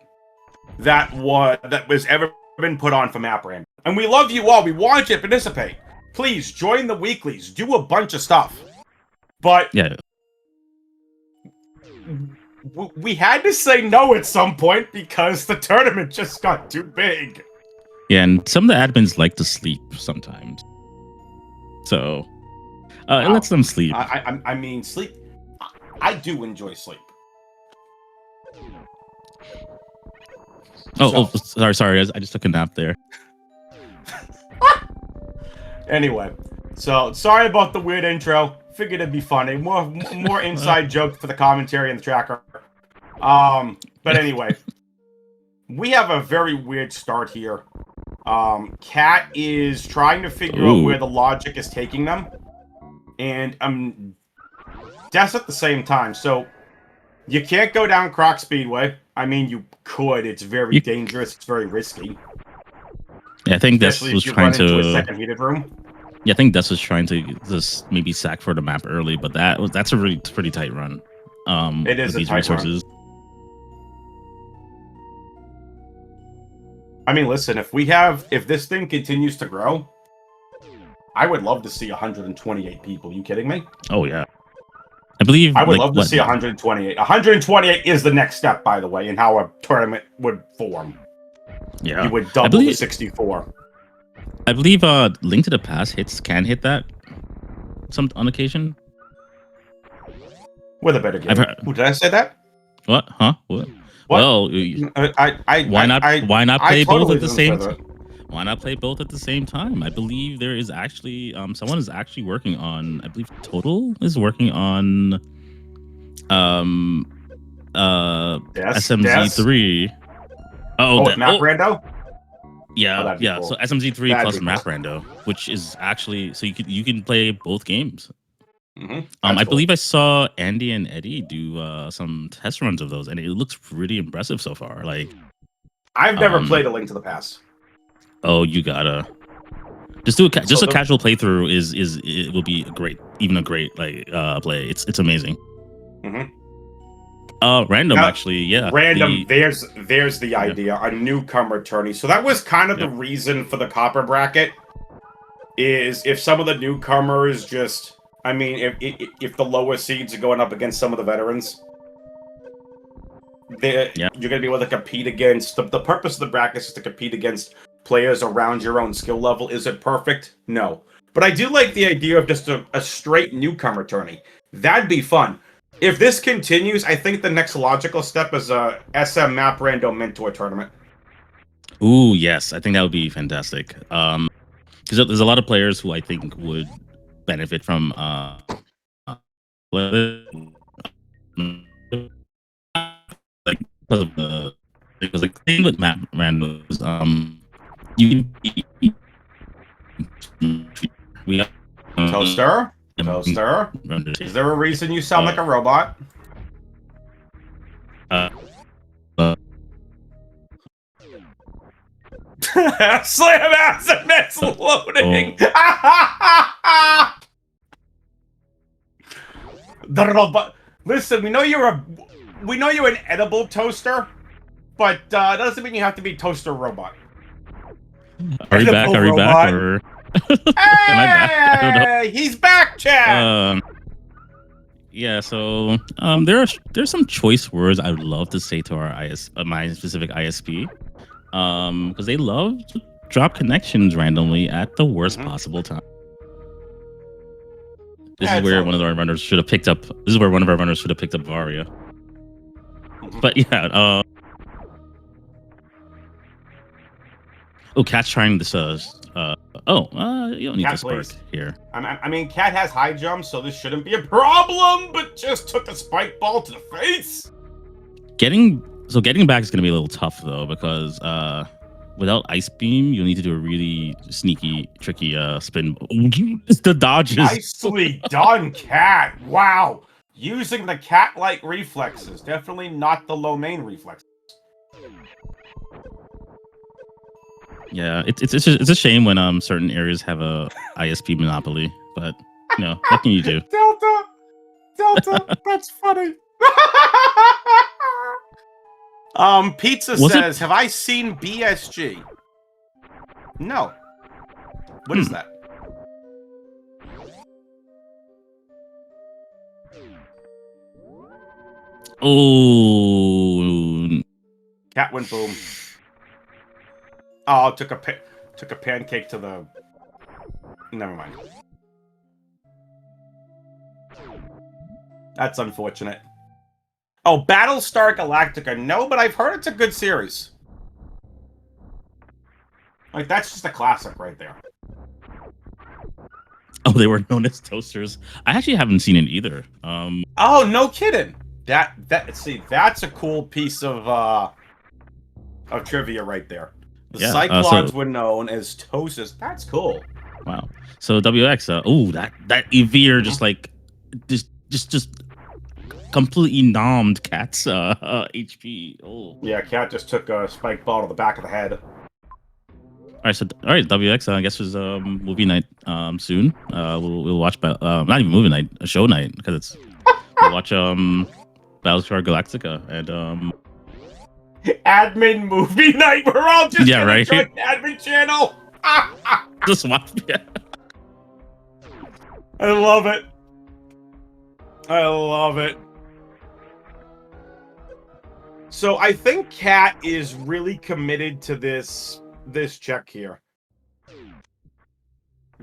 Speaker 1: that was ever been put on for Map Random. And we love you all. We want you to participate. Please join the weeklies. Do a bunch of stuff. But
Speaker 2: yeah,
Speaker 1: we had to say no at some point because the tournament just got too big.
Speaker 2: Yeah, and some of the admins like to sleep sometimes. So it lets them sleep.
Speaker 1: I mean, sleep. I do enjoy sleep.
Speaker 2: Sorry. I just took a nap there.
Speaker 1: Anyway, so sorry about the weird intro. Figured it'd be funny. More inside joke for the commentary and the tracker. But anyway, we have a very weird start here. Cat is trying to figure out where the logic is taking them, and Des at the same time. So you can't go down Croc Speedway. I mean, you could. It's very dangerous. It's very risky.
Speaker 2: Yeah, I think Des was trying to
Speaker 1: a second heated room.
Speaker 2: Yeah, I think Des was trying to just maybe sack for the map early, but that's a really pretty tight run.
Speaker 1: It is
Speaker 2: with
Speaker 1: a
Speaker 2: these
Speaker 1: tight
Speaker 2: resources.
Speaker 1: run. I mean, listen, if this thing continues to grow, I would love to see 128 people. You kidding me?
Speaker 2: Oh yeah, I believe
Speaker 1: I would love to see 128. 128 is the next step, by the way, in how a tournament would form.
Speaker 2: Yeah,
Speaker 1: you would double the 64.
Speaker 2: I believe Link to the Past can hit that on occasion.
Speaker 1: With a better game. Did I say that?
Speaker 2: What? Huh? What? Well, why not play both at the same time? Why not play both at the same time? I believe there is actually someone is actually working on. I believe Total is working on SMZ3.
Speaker 1: Map Rando?
Speaker 2: Yeah,
Speaker 1: that'd be
Speaker 2: yeah.
Speaker 1: cool.
Speaker 2: So SMG3
Speaker 1: That'd
Speaker 2: plus
Speaker 1: be
Speaker 2: Map
Speaker 1: cool.
Speaker 2: Rando, which is actually so you can play both games. I
Speaker 1: Cool.
Speaker 2: believe I saw Andy and Eddie do some test runs of those, and it looks pretty impressive so far. Like,
Speaker 1: I've never played A Link to the Past.
Speaker 2: oh, you gotta just do a
Speaker 1: So
Speaker 2: casual playthrough. It will be a great like play. It's amazing. Random
Speaker 1: Now,
Speaker 2: actually, yeah.
Speaker 1: Random. There's the idea. A newcomer tourney. So that was kind of
Speaker 2: Yep.
Speaker 1: the reason for the copper bracket. Is if some of the newcomers just, I mean, if the lower seeds are going up against some of the veterans, you're gonna be able to compete against. The purpose of the bracket is to compete against players around your own skill level. Is it perfect? No. But I do like the idea of just a straight newcomer tourney. That'd be fun. If this continues, I think the next logical step is a SM Map Rando Mentor tournament.
Speaker 2: Ooh, yes, I think that would be fantastic. Because there's a lot of players who I think would benefit from like because the thing with Map Rando is you we
Speaker 1: Toaster? Is there a reason you sound like a robot? Slam acid mess loading! The robot. Listen, we know you're an edible toaster, but doesn't mean you have to be toaster robot.
Speaker 2: Are we back? Are we back? Or am I back? I don't know.
Speaker 1: He's back, Chad.
Speaker 2: Yeah. So there's some choice words I would love to say to our my specific ISP, because they love to drop connections randomly at the worst possible time. This is where one of our runners should have picked up. This is where one of our runners should have picked up Varia. But yeah. Oh, Cat's trying this. You don't need
Speaker 1: Cat,
Speaker 2: to spark
Speaker 1: please.
Speaker 2: here.
Speaker 1: I mean, Cat has high jump, so this shouldn't be a problem. But just took a spike ball to the face.
Speaker 2: Getting back is gonna be a little tough though, because without Ice Beam, you'll need to do a really sneaky, tricky spin. It's the dodges.
Speaker 1: Nicely done, Cat. Wow. Using the cat-like reflexes. Definitely not the CatLoMein reflexes.
Speaker 2: Yeah, it's a shame when certain areas have a ISP monopoly, but you know, what can you do?
Speaker 1: Delta, that's funny. Pizza says, have I seen BSG? No. What is that?
Speaker 2: Oh,
Speaker 1: Cat went boom. Oh, took a pancake to the. Never mind. That's unfortunate. Oh, Battlestar Galactica. No, but I've heard it's a good series. Like, that's just a classic right there.
Speaker 2: Oh, they were known as toasters. I actually haven't seen it either.
Speaker 1: Oh, no kidding. That's a cool piece of trivia right there. The Cyclones were known as toasters. That's cool.
Speaker 2: Wow. So WX, that Evere just completely nommed Cat's HP. Oh.
Speaker 1: Yeah, Cat just took a spike ball to the back of the head.
Speaker 2: All right, WX. I guess is movie night soon. We'll watch not even movie night, a show night, because we'll watch Battlestar Galactica and
Speaker 1: admin movie night. We're all just gonna join the admin channel.
Speaker 2: Just watch. Yeah.
Speaker 1: I love it. I love it. So I think Cat is really committed to this check here.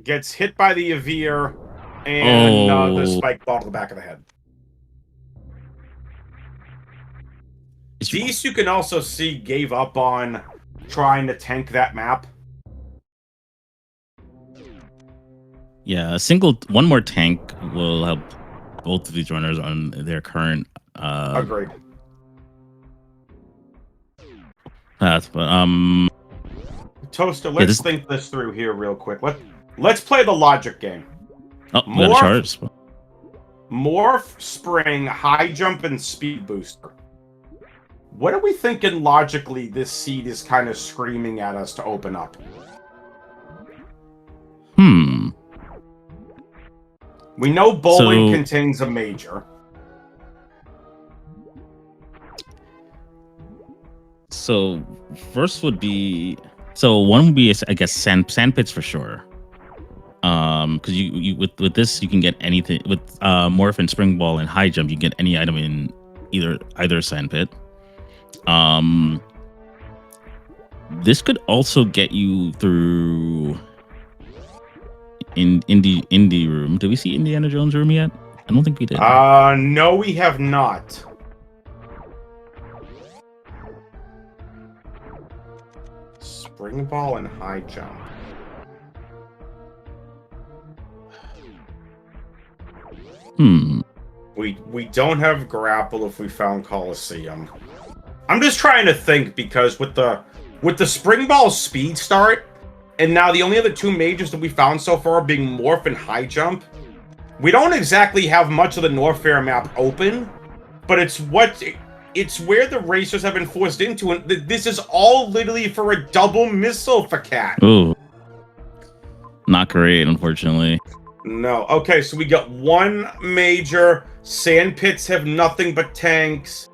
Speaker 1: Gets hit by the Evere and the spike ball to the back of the head. Dees, you can also see, gave up on trying to tank that map.
Speaker 2: Yeah, one more tank will help both of these runners on their current.
Speaker 1: Agreed.
Speaker 2: Path, but
Speaker 1: Toaster, let's think this through here real quick. Let's play the logic game.
Speaker 2: Oh, we got a charge.
Speaker 1: Morph, spring, high jump, and speed booster. What are we thinking logically this seed is kind of screaming at us to open up? We know bowling contains a major.
Speaker 2: So first would be one would be, I guess, sand pits for sure. Because you with this you can get anything with morph and spring ball and high jump. You can get any item in either sand pit. This could also get you through indie room. Did we see Indiana Jones room yet? I don't think we did.
Speaker 1: No, we have not. Spring ball and high jump. We don't have grapple if we found Coliseum. I'm just trying to think because with the spring ball speed start, and now the only other two majors that we found so far being morph and high jump, we don't exactly have much of the Norfair map open, but it's where the racers have been forced into, and this is all literally for a double missile for Cat.
Speaker 2: Ooh, not great, unfortunately.
Speaker 1: No. Okay, so we got one major. Sand pits have nothing but tanks.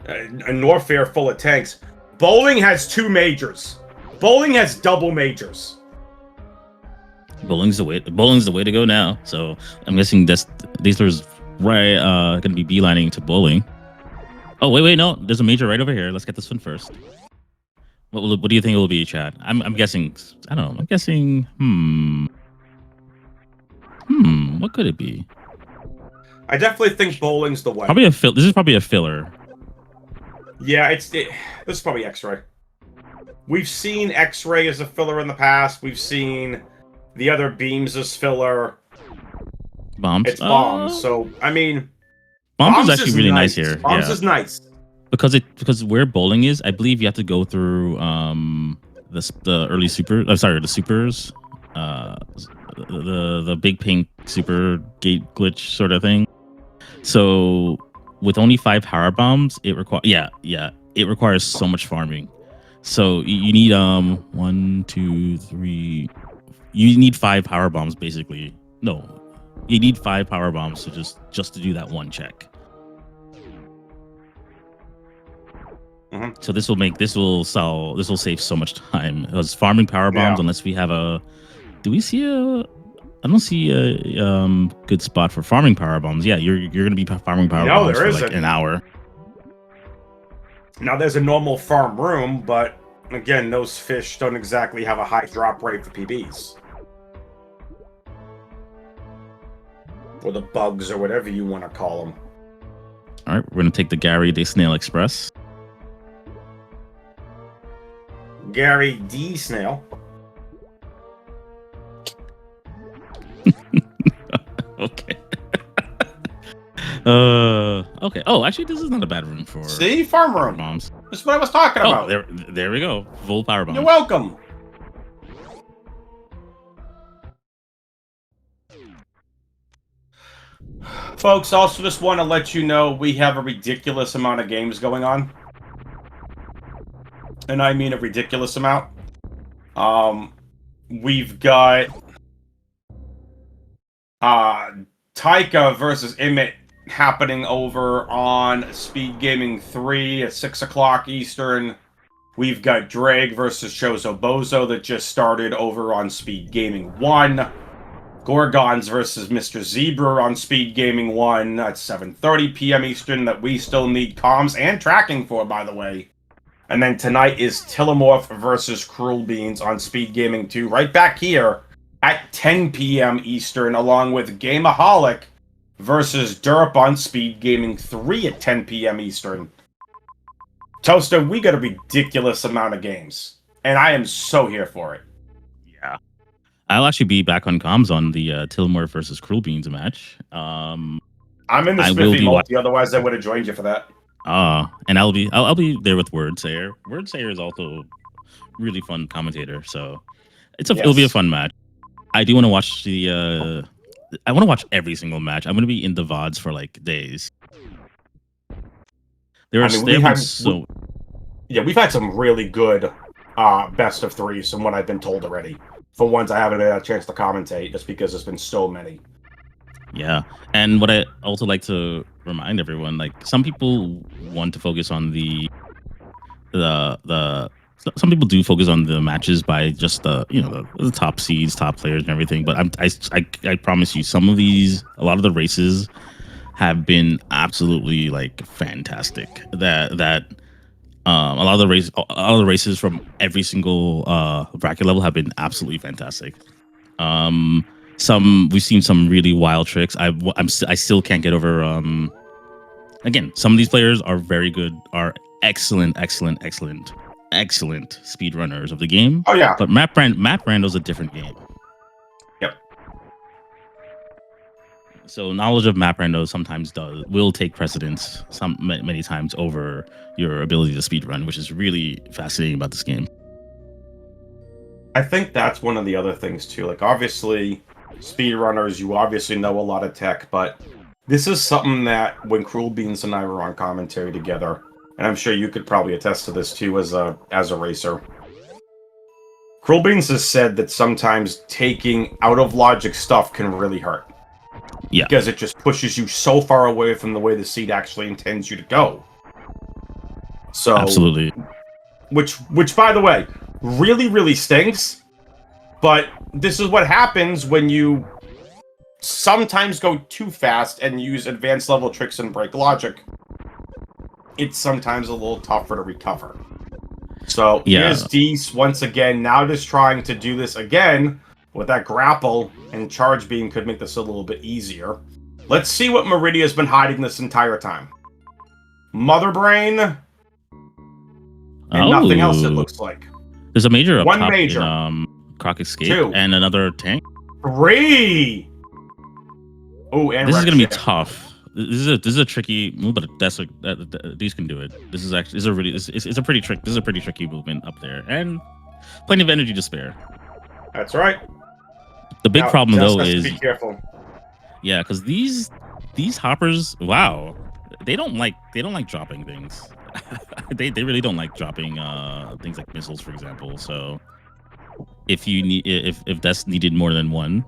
Speaker 1: A Norfair full of tanks. Bowling has two majors. Bowling has double majors.
Speaker 2: Bowling's the way to go now. So I'm guessing Desseler's right gonna be beelining to bowling. Oh wait, no, there's a major right over here. Let's get this one first. What do you think it will be, Chad? I'm guessing. I don't know. I'm guessing. What could it be?
Speaker 1: I definitely think bowling's the way.
Speaker 2: Probably this is probably a filler.
Speaker 1: Yeah, this is probably X-ray. We've seen X-ray as a filler in the past. We've seen the other beams as filler.
Speaker 2: Bombs.
Speaker 1: It's bombs. So I mean,
Speaker 2: bombs is actually really nice here.
Speaker 1: Bombs is nice
Speaker 2: because where bowling is, I believe you have to go through the early super. I'm sorry, the supers. The big pink super gate glitch sort of thing. So with only 5 power bombs, it requires so much farming. So you need 1, 2, 3. You need 5 power bombs basically. No, you need 5 power bombs to just to do that one check. So this will save so much time. Because farming power bombs, unless we have a. Do we see I don't see a good spot for farming power bombs. Yeah, you're gonna be farming power bombs for like an hour.
Speaker 1: Now there's a normal farm room, but again, those fish don't exactly have a high drop rate for PBs. Or the bugs, or whatever you want to call them.
Speaker 2: All right, we're gonna take the Gary de Snail Express.
Speaker 1: Gary D. Snail.
Speaker 2: Okay. Okay. Oh, actually, this is not a bad room for.
Speaker 1: See, farm room
Speaker 2: bombs.
Speaker 1: That's what I was talking about.
Speaker 2: There we go. Full power bomb.
Speaker 1: You're welcome. Folks, also just want to let you know we have a ridiculous amount of games going on. And I mean a ridiculous amount. We've got Taika versus Emmett happening over on SpeedGaming 3 at 6 o'clock Eastern. We've got Drag versus Chozo Bozo that just started over on SpeedGaming 1. Gorgons versus Mr. Zebra on SpeedGaming 1 at 7:30 p.m. Eastern that we still need comms and tracking for, by the way. And then tonight is Telomorph versus Cruel Beans on SpeedGaming 2 right back here at 10 p.m. Eastern, along with Gameaholic versus Derp on SpeedGaming 3 at 10 p.m. Eastern. Toaster, we got a ridiculous amount of games, and I am so here for it.
Speaker 2: Yeah. I'll actually be back on comms on the Telomorph versus Cruel Beans match.
Speaker 1: I'm in the Smithy multi, otherwise I would have joined you for that.
Speaker 2: And I'll be there with Wordsayer. Wordsayer is also really fun commentator. So it'll be a fun match. I do want to watch I want to watch every single match. I'm going to be in the VODs for like days.
Speaker 1: We've had some really good best of threes from what I've been told already. For ones I haven't had a chance to commentate, just because there's been so many.
Speaker 2: Yeah, and what I also like to remind everyone, like some people want to focus on some people do focus on the matches by just the top seeds, top players, and everything. But I promise you, a lot of the races have been absolutely like fantastic. A lot of the races from every single bracket level have been absolutely fantastic. We've seen some really wild tricks. I still can't get over. Again, some of these players are very good, are excellent speedrunners of the game.
Speaker 1: Oh yeah,
Speaker 2: but Map Rando's a different game.
Speaker 1: Yep.
Speaker 2: So knowledge of Map Rando sometimes will take precedence many times over your ability to speedrun, which is really fascinating about this game.
Speaker 1: I think that's one of the other things too. Like obviously, speedrunners, you obviously know a lot of tech, but this is something that when Cruel Beans and I were on commentary together, and I'm sure you could probably attest to this too as a racer. Cruel Beans has said that sometimes taking out of logic stuff can really hurt.
Speaker 2: Yeah.
Speaker 1: Because it just pushes you so far away from the way the seed actually intends you to go. So
Speaker 2: absolutely.
Speaker 1: Which by the way, really, really stinks. But this is what happens when you sometimes go too fast and use advanced level tricks and break logic. It's sometimes a little tougher to recover. So here's Deese once again, now just trying to do this again with that grapple, and charge beam could make this a little bit easier. Let's see what Meridia's been hiding this entire time. Mother Brain, and nothing else, it looks like.
Speaker 2: There's a major up
Speaker 1: One
Speaker 2: top
Speaker 1: major.
Speaker 2: In, Croc Escape,
Speaker 1: 2.
Speaker 2: and another tank.
Speaker 1: 3! Oh, and
Speaker 2: this is gonna be tough. This is a tricky move, but these can do it. This is a pretty tricky movement up there, and plenty of energy to spare.
Speaker 1: That's right.
Speaker 2: The big problem though is
Speaker 1: be careful.
Speaker 2: Yeah, because these hoppers, wow, they don't like dropping things. they really don't like dropping things like missiles, for example. So if that's needed more than one,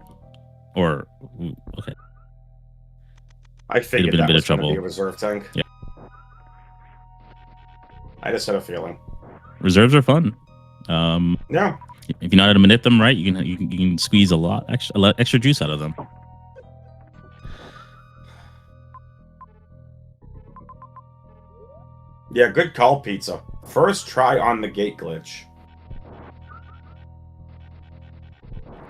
Speaker 2: or okay.
Speaker 1: I figured that was going to be a
Speaker 2: trouble.
Speaker 1: reserve tank.
Speaker 2: Yeah.
Speaker 1: I just had a feeling.
Speaker 2: Reserves are fun.
Speaker 1: Yeah.
Speaker 2: If you know how to manip them right, you can squeeze a lot extra juice out of them.
Speaker 1: Yeah, good call, Pizza. First try on the gate glitch.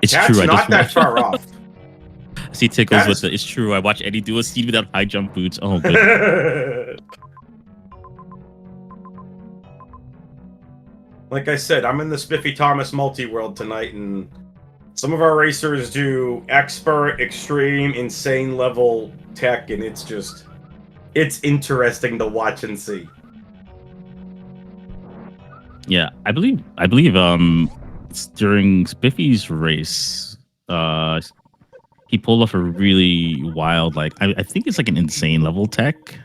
Speaker 2: It's
Speaker 1: That's
Speaker 2: true.
Speaker 1: not that far off.
Speaker 2: See Tickles with the. It's true. I watch Eddie do a seed without high jump boots. Oh, good.
Speaker 1: Like I said, I'm in the Spiffy Thomas multi-world tonight, and some of our racers do expert, extreme, insane level tech, and it's interesting to watch and see.
Speaker 2: Yeah, I believe during Spiffy's race, he pulled off a really wild, like I think it's like an insane level tech.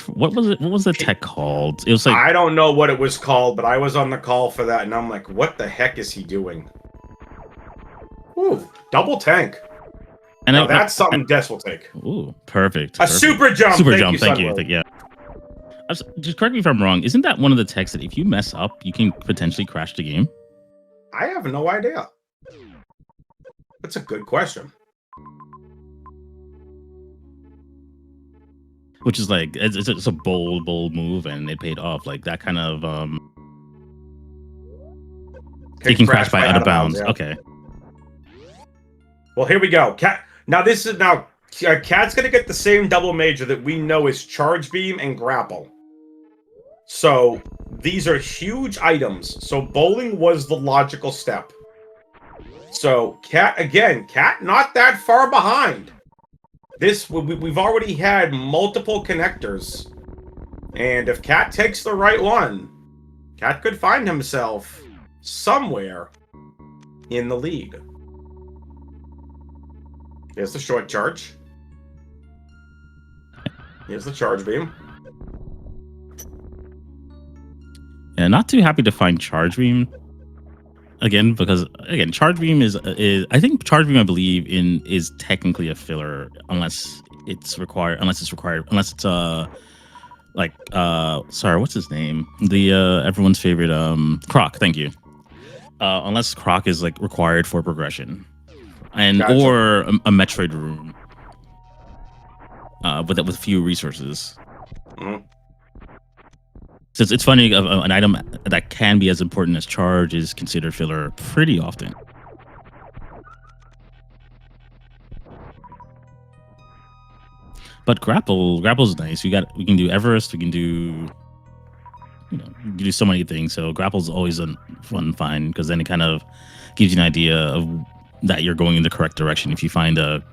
Speaker 2: What was it? What was the tech called? It was like,
Speaker 1: I don't know what it was called, but I was on the call for that, and I'm like, what the heck is he doing? Ooh, double tank. And now that's something Des will take.
Speaker 2: Ooh, perfect.
Speaker 1: Super jump.
Speaker 2: Thank you. Yeah. Just correct me if I'm wrong. Isn't that one of the techs that if you mess up, you can potentially crash the game?
Speaker 1: I have no idea. That's a good question.
Speaker 2: Which is like, it's a bold move, and it paid off. Like that kind of you can crash by out of bounds. Yeah. Okay.
Speaker 1: Well, here we go. Cat's gonna get the same double major that we know is charge beam and grapple. So these are huge items. So bowling was the logical step. So Cat not that far behind. we've already had multiple connectors, and if Cat takes the right one, Cat could find himself somewhere in the lead. Here's the short charge. Here's the charge beam.
Speaker 2: Yeah, not too happy to find charge beam again, because again, charge beam is I think charge beam, I believe in, is technically a filler unless it's required, unless it's like sorry, what's his name, the everyone's favorite Croc, thank you, unless Croc is like required for progression, and
Speaker 1: Gotcha.
Speaker 2: or a Metroid room with few resources.
Speaker 1: Mhm.
Speaker 2: So it's funny, an item that can be as important as charge is considered filler pretty often. But grapple's nice. We can do Everest. We can do, you can do so many things. So grapple's always a fun find, because then it kind of gives you an idea of that you're going in the correct direction. If you find a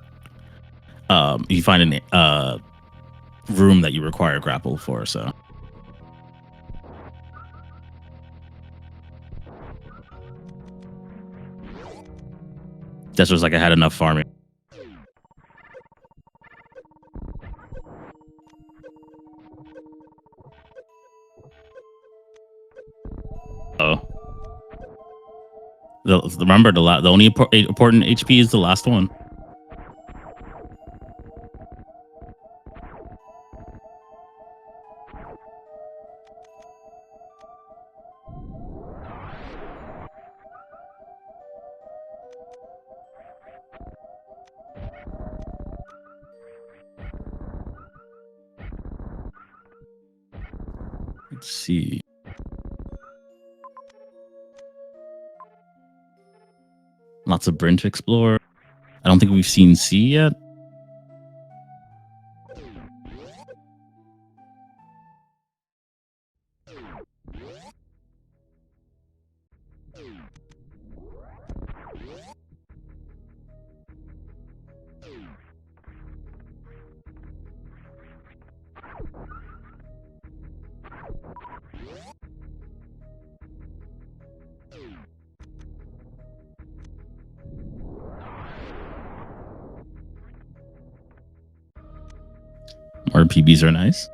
Speaker 2: room that you require grapple for, so. That's just like I had enough farming. Oh, remember the only important HP is the last one. Let's see. Lots of Bryn to explore. I don't think we've seen C yet. Or PBs are nice.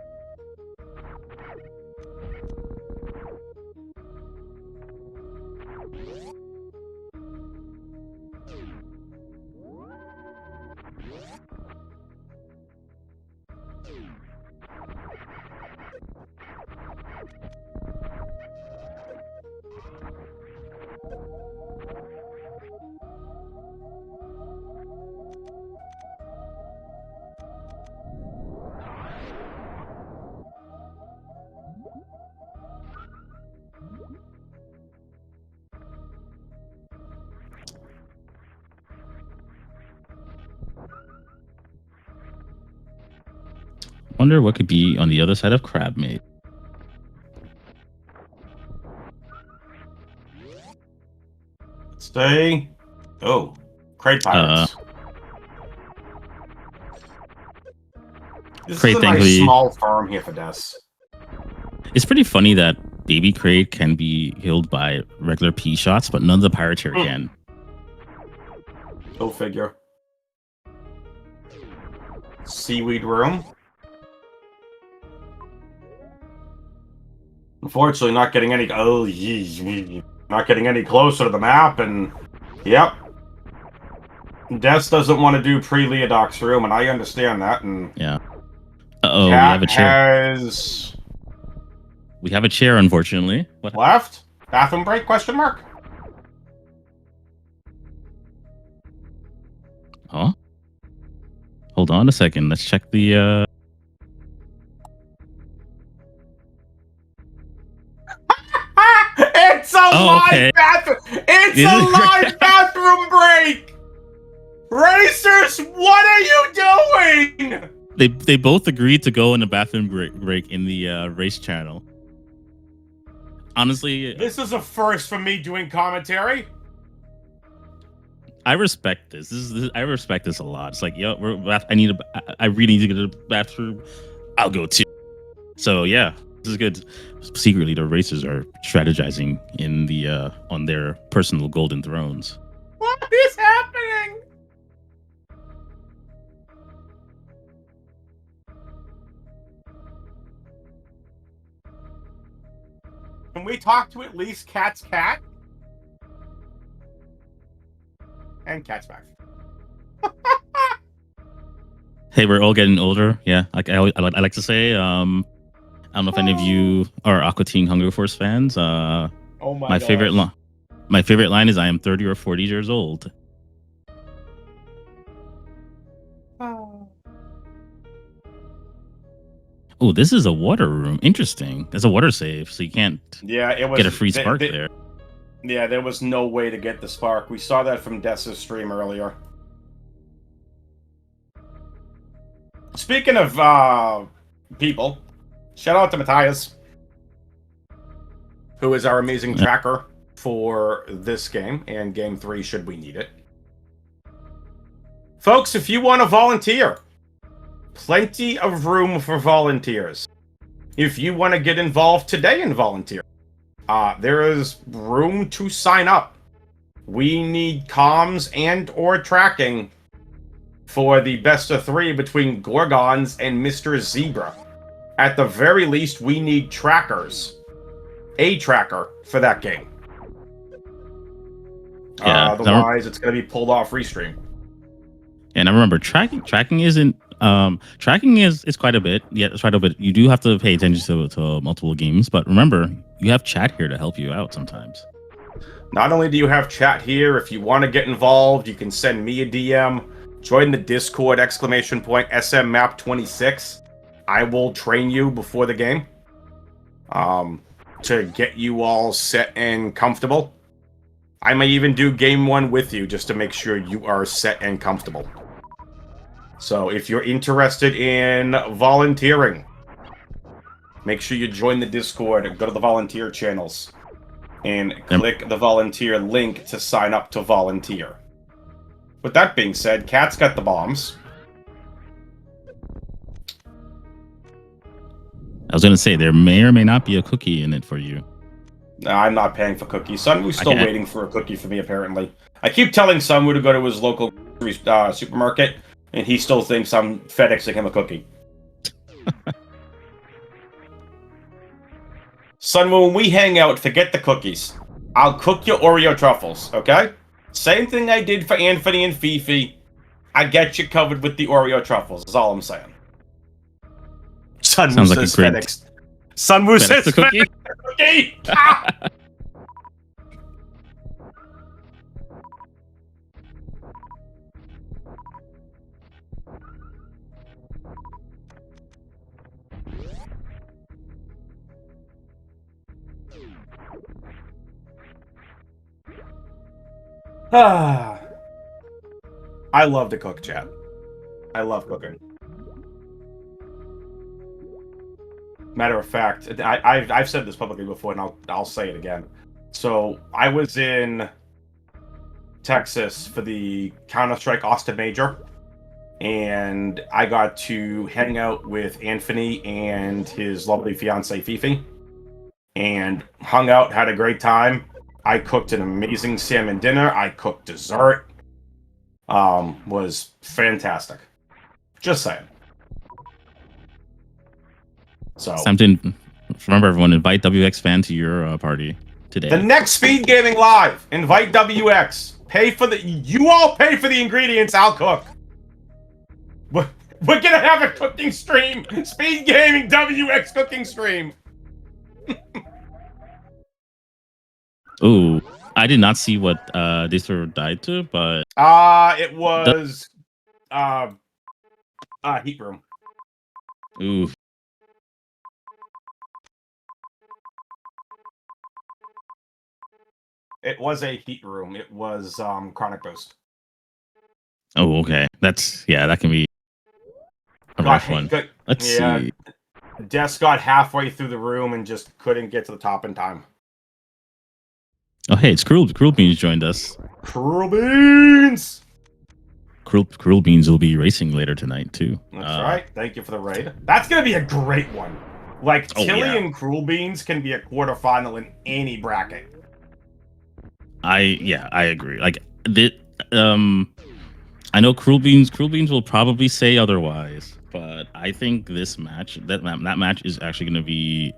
Speaker 2: Wonder what could be on the other side of Crab Mate.
Speaker 1: Stay. Oh, crate pirates. This
Speaker 2: Crate,
Speaker 1: is a nice
Speaker 2: thankfully,
Speaker 1: small farm here for Des.
Speaker 2: It's pretty funny that Baby Crate can be killed by regular P shots, but none of the pirates here can.
Speaker 1: Go figure. Seaweed room. Unfortunately, not getting any. Oh, geez, not getting any closer to the map, and yep. Des doesn't want to do pre-Leodox room, and I understand that. And
Speaker 2: yeah. Oh, we have a chair. We have a chair, unfortunately.
Speaker 1: What left? Bathroom break? Question mark.
Speaker 2: Oh. Hold on a second. Let's check the.
Speaker 1: It's a live bathroom. It's a live bathroom break. Racers, what are you doing?
Speaker 2: They both agreed to go in the bathroom break in the race channel. Honestly,
Speaker 1: this is a first for me doing commentary.
Speaker 2: I respect this. I respect this a lot. It's like, yo, I really need to go to the bathroom. I'll go too. So yeah, this is good. Secretly, the racers are strategizing in the on their personal golden thrones.
Speaker 1: What is happening? Can we talk to at least Cat's cat? And Cat's back.
Speaker 2: Hey, we're all getting older. Yeah, I like to say. I don't know if any of you are Aqua Teen Hunger Force fans.
Speaker 1: Oh
Speaker 2: my favorite line. My favorite line is, "I am 30 or 40 years old." Oh, this is a water room. Interesting. There's a water save, so you can't get a free spark there.
Speaker 1: Yeah, there was no way to get the spark. We saw that from Dessa's stream earlier. Speaking of people, shout out to Matthias, who is our amazing tracker for this game and Game 3 should we need it. Folks, if you want to volunteer, plenty of room for volunteers. If you want to get involved today and volunteer, there is room to sign up. We need comms and or tracking for the best of 3 between Gorgons and Mr. Zebra. At the very least, we need trackers. A tracker for that game.
Speaker 2: Yeah,
Speaker 1: otherwise, it's going to be pulled off restream.
Speaker 2: And I remember tracking isn't tracking is quite a bit. Yeah, it's quite a bit. You do have to pay attention to multiple games, but remember, you have chat here to help you out sometimes.
Speaker 1: Not only do you have chat here, if you want to get involved, you can send me a DM, join the Discord, !SMMap26. I will train you before the game to get you all set and comfortable. I may even do game 1 with you just to make sure you are set and comfortable. So if you're interested in volunteering, make sure you join the Discord, go to the volunteer channels, and click the volunteer link to sign up to volunteer. With that being said, Cat's got the bombs.
Speaker 2: I was going to say, there may or may not be a cookie in it for you.
Speaker 1: No, I'm not paying for cookies. Sunwoo's still waiting for a cookie for me, apparently. I keep telling Sunwoo to go to his local supermarket, and he still thinks I'm FedExing him a cookie. Sunwoo, when we hang out, forget the cookies. I'll cook your Oreo truffles, okay? Same thing I did for Anthony and Fifi. I get you covered with the Oreo truffles, is all I'm saying. Sunwoo says FedEx. Sunwoo says
Speaker 2: the cookie.
Speaker 1: Cookie! Ah! I love to cook, chat. I love cooking. Matter of fact, I've said this publicly before, and I'll say it again. So I was in Texas for the Counter-Strike Austin Major, and I got to hang out with Anthony and his lovely fiance Fifi, and hung out, had a great time. I cooked an amazing salmon dinner. I cooked dessert. Was fantastic. Just saying. So,
Speaker 2: Something. Remember, everyone, invite WX fan to your party today.
Speaker 1: The next Speed Gaming Live, invite WX. You all pay for the ingredients. I'll cook. We're gonna have a cooking stream. Speed Gaming WX cooking stream.
Speaker 2: Ooh, I did not see what this died to, but
Speaker 1: it was heat room.
Speaker 2: Ooh.
Speaker 1: It was a heat room. It was chronic boost.
Speaker 2: Oh, okay. That can be a rough one. Let's see.
Speaker 1: Des got halfway through the room and just couldn't get to the top in time.
Speaker 2: Oh, hey, it's Cruel Beans joined us.
Speaker 1: Cruel Beans!
Speaker 2: Cruel Beans will be racing later tonight too.
Speaker 1: That's right. Thank you for the raid. That's gonna be a great one. Like Tilly and Cruel Beans can be a quarterfinal in any bracket.
Speaker 2: I agree. Like I know Cruel Beans will probably say otherwise, but I think this match, that match is actually going to be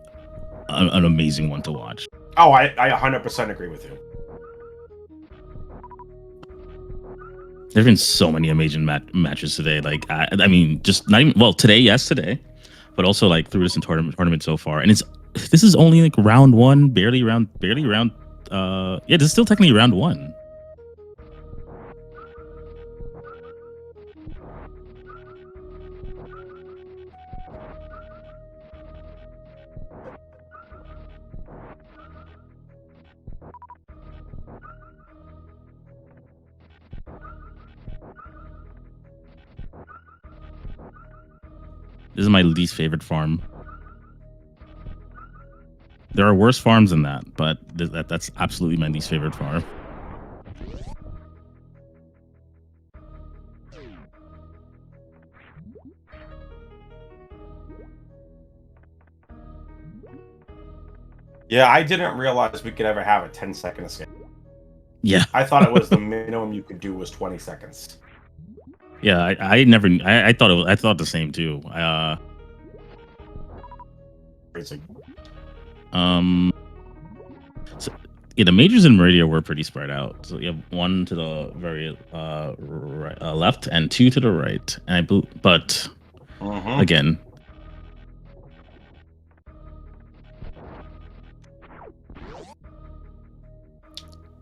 Speaker 2: an amazing one to watch.
Speaker 1: Oh, I 100% agree with you.
Speaker 2: There've been so many amazing matches today. Like I mean, just not even today, yes, today, but also like through this tournament so far. And this is only like round one, barely round. Yeah, this is still technically round one. This is my least favorite farm. There are worse farms than that, but that's absolutely my least favorite farm.
Speaker 1: Yeah, I didn't realize we could ever have a 10-second escape.
Speaker 2: Yeah.
Speaker 1: I thought it was the minimum you could do was 20 seconds.
Speaker 2: Yeah, I thought the same too.
Speaker 1: Crazy.
Speaker 2: So, yeah, the majors in Meridia were pretty spread out. So you have one to the very left and two to the right. And but again,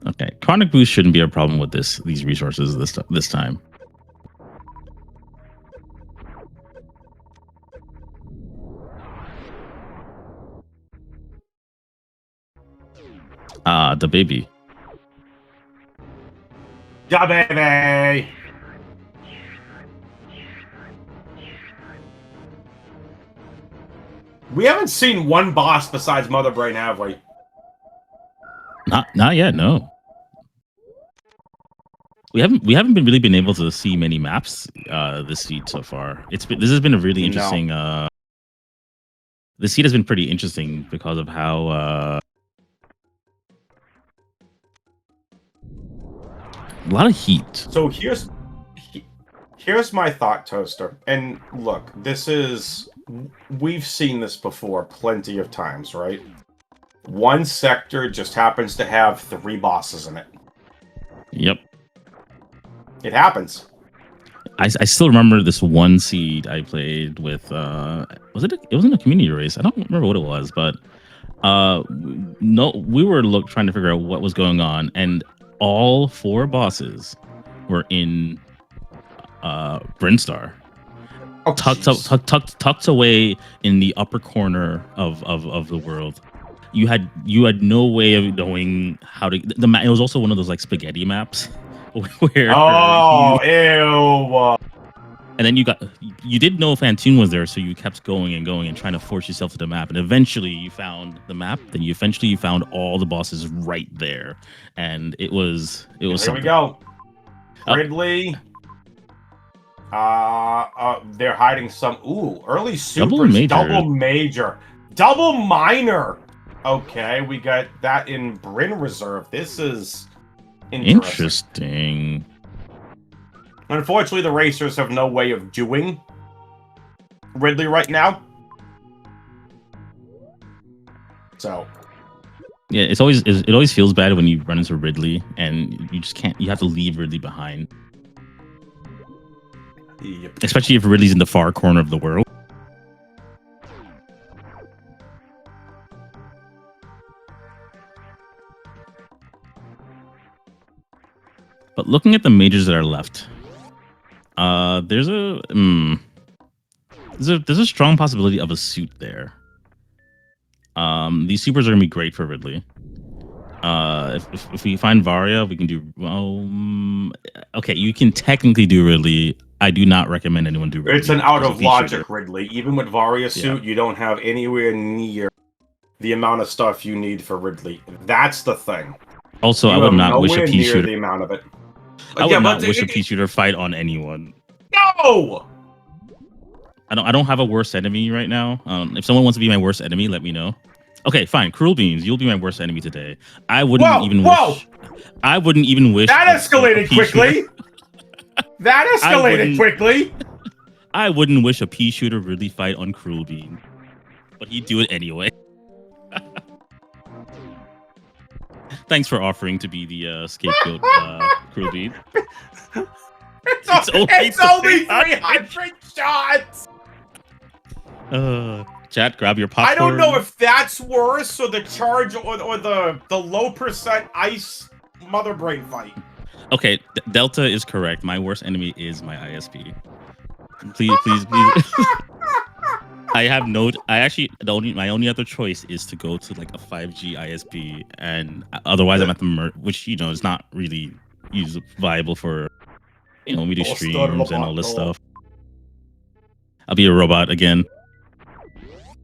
Speaker 2: okay, chronic boost shouldn't be a problem with these resources this time. The baby.
Speaker 1: Yeah, baby. We haven't seen one boss besides Mother Brain, have we?
Speaker 2: Not yet, no. We haven't really been able to see many maps this seed so far. This has been a really interesting this seed has been pretty interesting because of how a lot of heat.
Speaker 1: So here's my thought, Toaster. And look, we've seen this before plenty of times, right? One sector just happens to have 3 bosses in it.
Speaker 2: Yep.
Speaker 1: It happens.
Speaker 2: I still remember this one seed I played with it wasn't a community race. I don't remember what it was, but no, we were trying to figure out what was going on, and all 4 bosses were in Brinstar.
Speaker 1: Oh,
Speaker 2: tucked away in the upper corner of the world. You had no way of knowing how to. It was also one of those like spaghetti maps where.
Speaker 1: Ew.
Speaker 2: And then you didn't know if Antoon was there, so you kept going and trying to force yourself to the map. And eventually you found the map. Then you found all the bosses right there, and it was. Here
Speaker 1: we go. Ridley. They're hiding some. Ooh, early supers. Double major. Double minor. Okay, we got that in Bryn Reserve. This is interesting. Unfortunately, the racers have no way of doing Ridley right now. So,
Speaker 2: yeah, it always feels bad when you run into Ridley and you just can't. You have to leave Ridley behind, especially if Ridley's in the far corner of the world. But looking at the majors that are left, there's a strong possibility of a suit there. These supers are gonna be great for Ridley. If we find Varia, we can do okay. You can technically do Ridley. I do not recommend anyone do Ridley.
Speaker 1: It's an out of logic Ridley. Even with Varia suit, you don't have anywhere near the amount of stuff you need for Ridley. That's the thing.
Speaker 2: Also, I
Speaker 1: You
Speaker 2: would
Speaker 1: have
Speaker 2: not wish a
Speaker 1: nowhere
Speaker 2: pea
Speaker 1: near
Speaker 2: shooter.
Speaker 1: the amount of it.
Speaker 2: I would not wish a pea shooter fight on anyone.
Speaker 1: No!
Speaker 2: I don't have a worst enemy right now. If someone wants to be my worst enemy, let me know. Okay, fine. Cruel Beans, you'll be my worst enemy today. I wouldn't even wish. I wouldn't even wish.
Speaker 1: That escalated quickly. That escalated quickly.
Speaker 2: I wouldn't wish a pea shooter really fight on Cruel Bean, but he'd do it anyway. Thanks for offering to be the scapegoat, Cruel Bean.
Speaker 1: It's only 300 shots.
Speaker 2: Chat, grab your popcorn.
Speaker 1: I don't know if that's worse, or the charge, or the low percent ice mother brain fight.
Speaker 2: Okay, Delta is correct. My worst enemy is my ISP. Please. I have no. I actually my only other choice is to go to like a 5G ISP, and otherwise I'm at the which is not really viable for when we do streams and all this stuff. I'll be a robot again.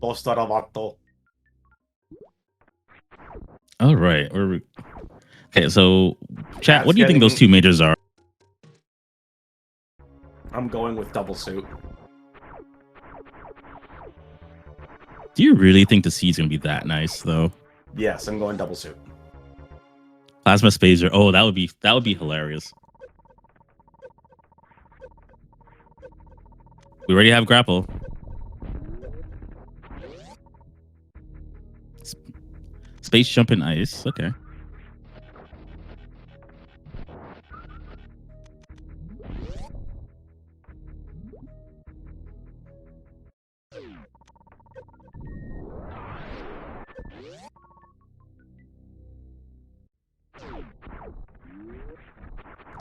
Speaker 2: All right. Okay, so chat, what do you think those two majors are?
Speaker 1: I'm going with double suit.
Speaker 2: Do you really think the seed's gonna be that nice though?
Speaker 1: Yes, I'm going double suit.
Speaker 2: Plasma Spacer. Oh, that would be hilarious. We already have grapple. Space jump in ice. Okay.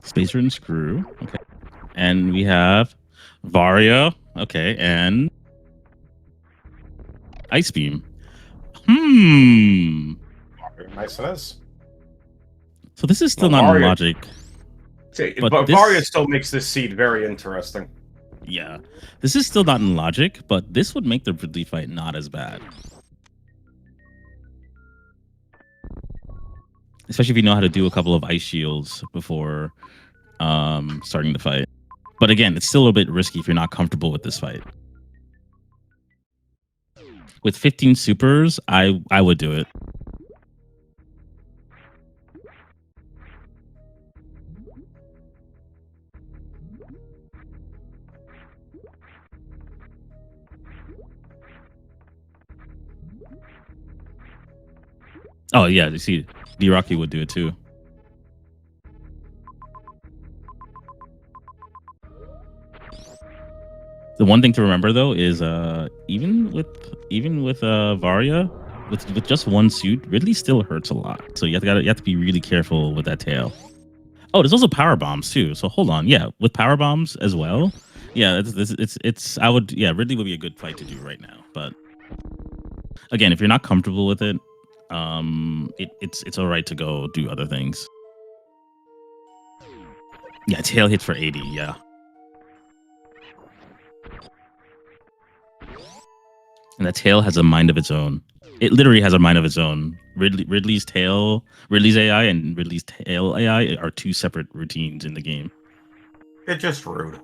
Speaker 2: Spacer and screw. Okay. And we have Varia. Okay. And Ice Beam.
Speaker 1: Nice it is.
Speaker 2: So this is still not in logic.
Speaker 1: But Varia still makes this seed very interesting.
Speaker 2: Yeah. This is still not in logic, but this would make the Ridley fight not as bad. Especially if you know how to do a couple of ice shields before starting the fight. But again, it's still a bit risky if you're not comfortable with this fight. With 15 supers, I would do it. Oh yeah, you see, D-Rocky would do it too. The one thing to remember though is even with Varia, with just one suit, Ridley still hurts a lot. So you have to be really careful with that tail. Oh, there's also power bombs too. So hold on, yeah, with power bombs as well. Yeah, Ridley would be a good fight to do right now. But again, if you're not comfortable with it, it's all right to go do other things. Yeah, tail hit for 80. Yeah. And that tail has a mind of its own. It literally has a mind of its own. Ridley's AI and Ridley's tail AI are two separate routines in the game.
Speaker 1: It's just rude.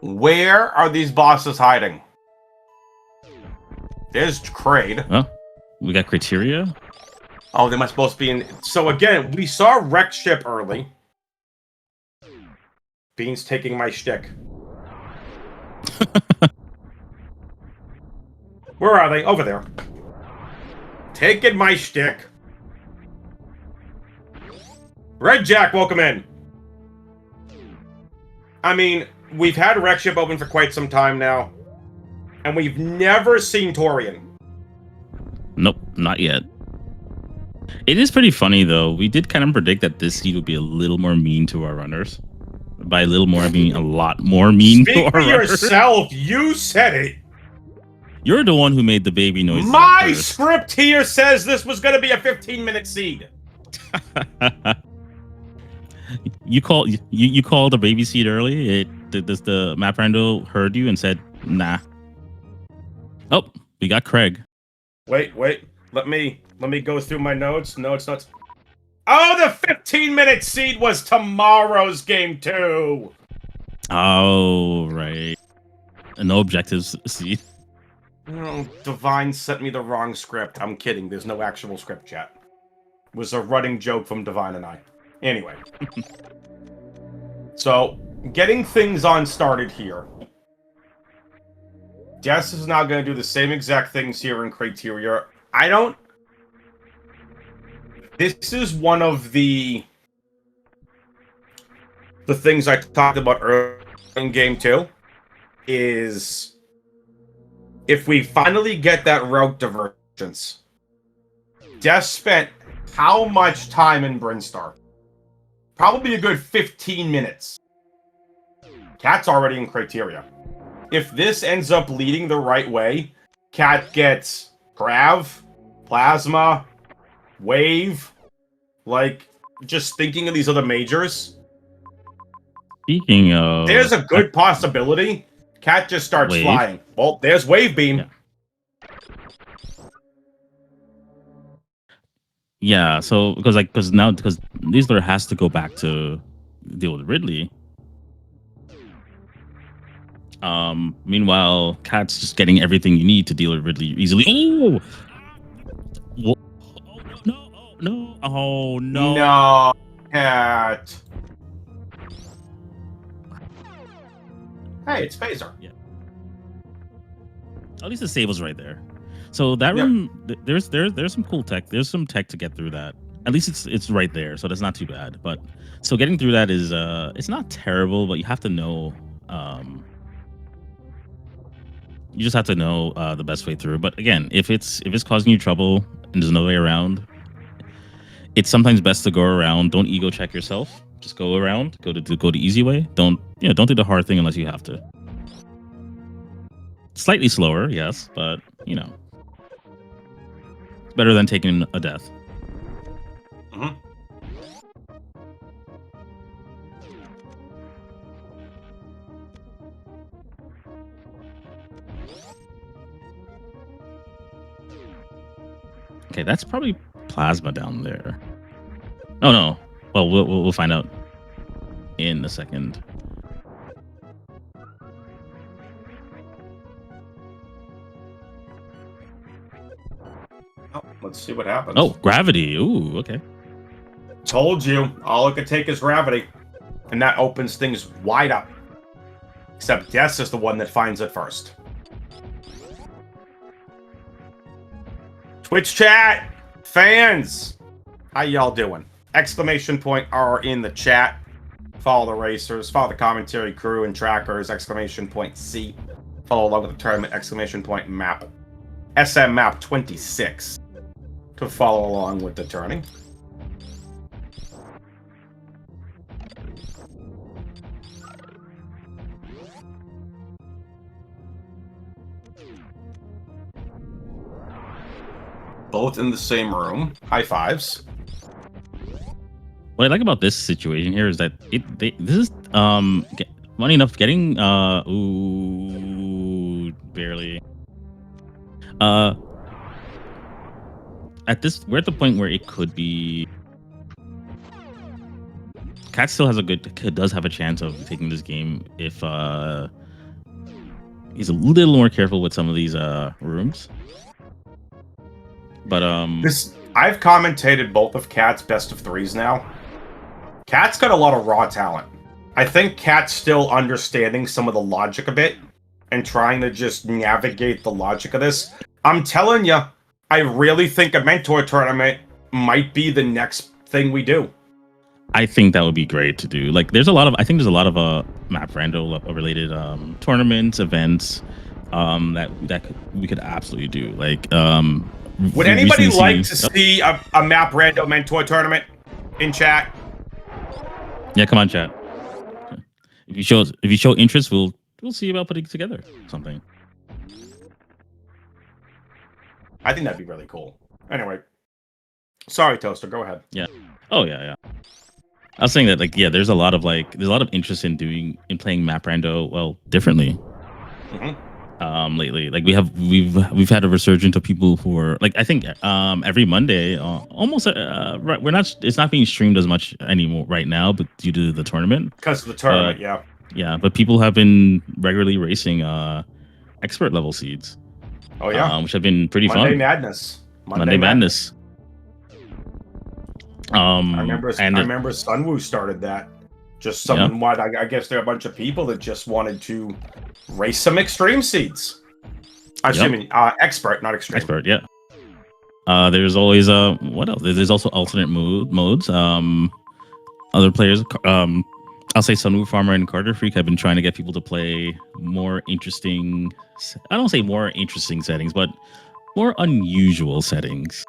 Speaker 1: Where are these bosses hiding? There's Kraid.
Speaker 2: Oh, we got criteria.
Speaker 1: Oh, they must supposed to be in. So again, we saw Wreck Ship early. Bean's taking my shtick. Where are they? Over there. Taking my shtick. Red Jack, welcome in. I mean, we've had Wreck Ship open for quite some time now, and we've never seen Torian.
Speaker 2: Nope, not yet. It is pretty funny, though. We did kind of predict that this seed would be a little more mean to our runners. By a little more, I mean a lot more mean to our runners.
Speaker 1: Speak for yourself. You said it.
Speaker 2: You're the one who made the baby noises.
Speaker 1: My script here says this was going to be a 15-minute seed.
Speaker 2: You called the baby seed early. It does the map rando heard you and said nah? Oh, we got Craig.
Speaker 1: Wait. Let me go through my notes. Notes. Oh, the 15-minute seed was tomorrow's game 2.
Speaker 2: Oh, right. No objectives. See.
Speaker 1: Oh, Divine sent me the wrong script. I'm kidding. There's no actual script, chat. It was a running joke from Divine and I. Anyway. So, getting things on started here. Des is now going to do the same exact things here in Criteria. This is one of the things I talked about earlier in game 2, is if we finally get that route divergence. Des spent how much time in Brinstar? Probably a good 15 minutes. Cat's already in Criteria. If this ends up leading the right way, Cat gets Grav, Plasma, Wave, like, just thinking of these other majors.
Speaker 2: Speaking of,
Speaker 1: There's a good possibility Cat just starts
Speaker 2: Wave.
Speaker 1: flying. Well, there's Wave Beam.
Speaker 2: Yeah. Yeah, so because Neasler has to go back to deal with Ridley. Meanwhile, Cat's just getting everything you need to deal with Ridley easily. Oh, no! Oh no!
Speaker 1: No, Cat. Hey, it's Phaser.
Speaker 2: Yeah. At least the save was right there. So that
Speaker 1: Yeah.
Speaker 2: room, there's some cool tech. There's some tech to get through that. At least it's right there, so that's not too bad. But so getting through that is it's not terrible, but you have to know you just have to know the best way through. But again, if it's causing you trouble and there's no way around, it's sometimes best to go around. Don't ego check yourself. Just go around. Go the easy way. Don't do the hard thing unless you have to. Slightly slower, yes, but it's better than taking a death.
Speaker 1: Mm-hmm.
Speaker 2: Okay, that's probably Plasma down there. Oh no. Well, we'll find out in a second.
Speaker 1: Oh, let's see what happens.
Speaker 2: Oh, gravity. Ooh, okay.
Speaker 1: Told you, all it could take is gravity. And that opens things wide up. Except Des is the one that finds it first. Twitch chat! Fans! How y'all doing? Exclamation point R in the chat. Follow the racers, follow the commentary crew and trackers, exclamation point C. Follow along with the tournament, exclamation point map. SM map 26 to follow along with the turning. Both in the same room. High fives.
Speaker 2: What I like about this situation here is that this is funny enough getting barely we're at the point where it could be Cat still does have a chance of taking this game if he's a little more careful with some of these rooms. But
Speaker 1: I've commentated both of Cat's best of threes now. Cat's got a lot of raw talent. I think Cat's still understanding some of the logic a bit and trying to just navigate the logic of this. I'm telling you, I really think a mentor tournament might be the next thing we do.
Speaker 2: I think that would be great to do. Like, there's a lot of map rando related tournaments, events that we could absolutely do. Like,
Speaker 1: would anybody like to see a map rando mentor tournament in chat?
Speaker 2: Yeah, come on, chat. If you show interest, we'll see about putting together something.
Speaker 1: I think that'd be really cool. Anyway, sorry, Toaster. Go ahead.
Speaker 2: Yeah. Oh yeah. I was saying that like yeah, there's a lot of interest in playing map rando differently. Lately, like we've had a resurgence of people who are like, I think every Monday almost right, it's not being streamed as much anymore right now, but due to the tournament,
Speaker 1: because of the tournament.
Speaker 2: Yeah, but people have been regularly racing expert level seeds.
Speaker 1: Oh yeah,
Speaker 2: which have been pretty
Speaker 1: Monday
Speaker 2: fun.
Speaker 1: Madness.
Speaker 2: Monday Madness.
Speaker 1: I remember Sunwoo started that. Just somewhat. I guess there are a bunch of people that just wanted to race some extreme seeds. Assuming expert, not extreme.
Speaker 2: Expert, yeah. There's always what else? There's also alternate modes. Other players, I'll say Sunwoo Farmer and Carter Freak have been trying to get people to play more interesting. I don't say more interesting settings, but more unusual settings.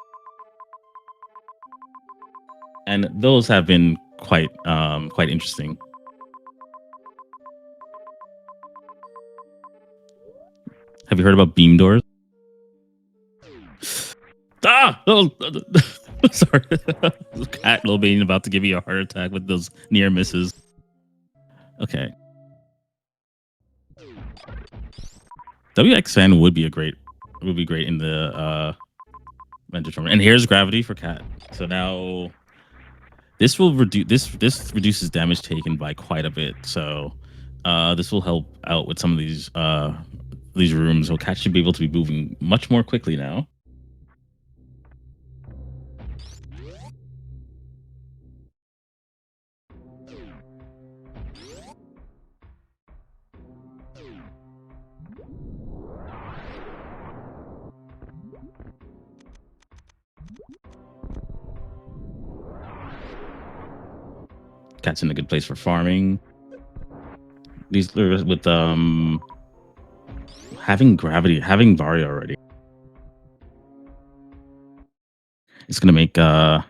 Speaker 2: And those have been quite interesting. Have you heard about beam doors? Oh, sorry. CatLoMein about to give you a heart attack with those near misses. Okay. WX fan would be great in the mentor tournament. And here's gravity for Cat. So now this will reduce this reduces damage taken by quite a bit. So this will help out with some of these rooms. So Cat should be able to be moving much more quickly now. Cat's in a good place for farming. These with having gravity, having Varia already. It's gonna make well,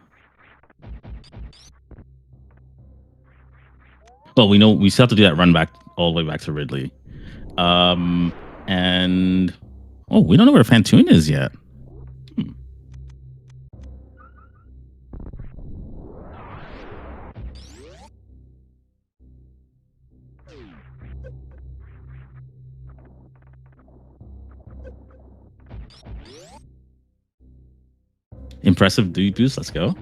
Speaker 2: we know we still have to do that run back all the way back to Ridley. And we don't know where Fantoon is yet. Impressive boost. Let's go.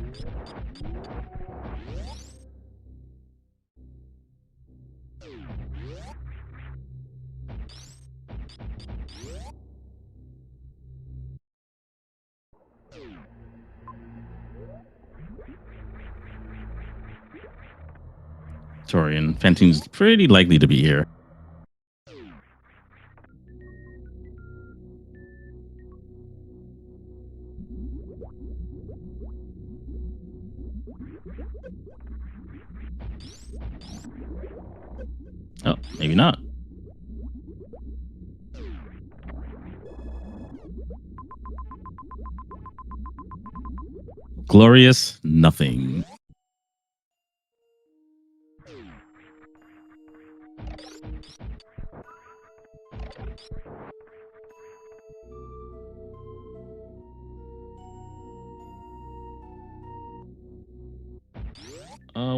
Speaker 2: Torian, Fantoon's pretty likely to be here. Oh, maybe not. Glorious nothing.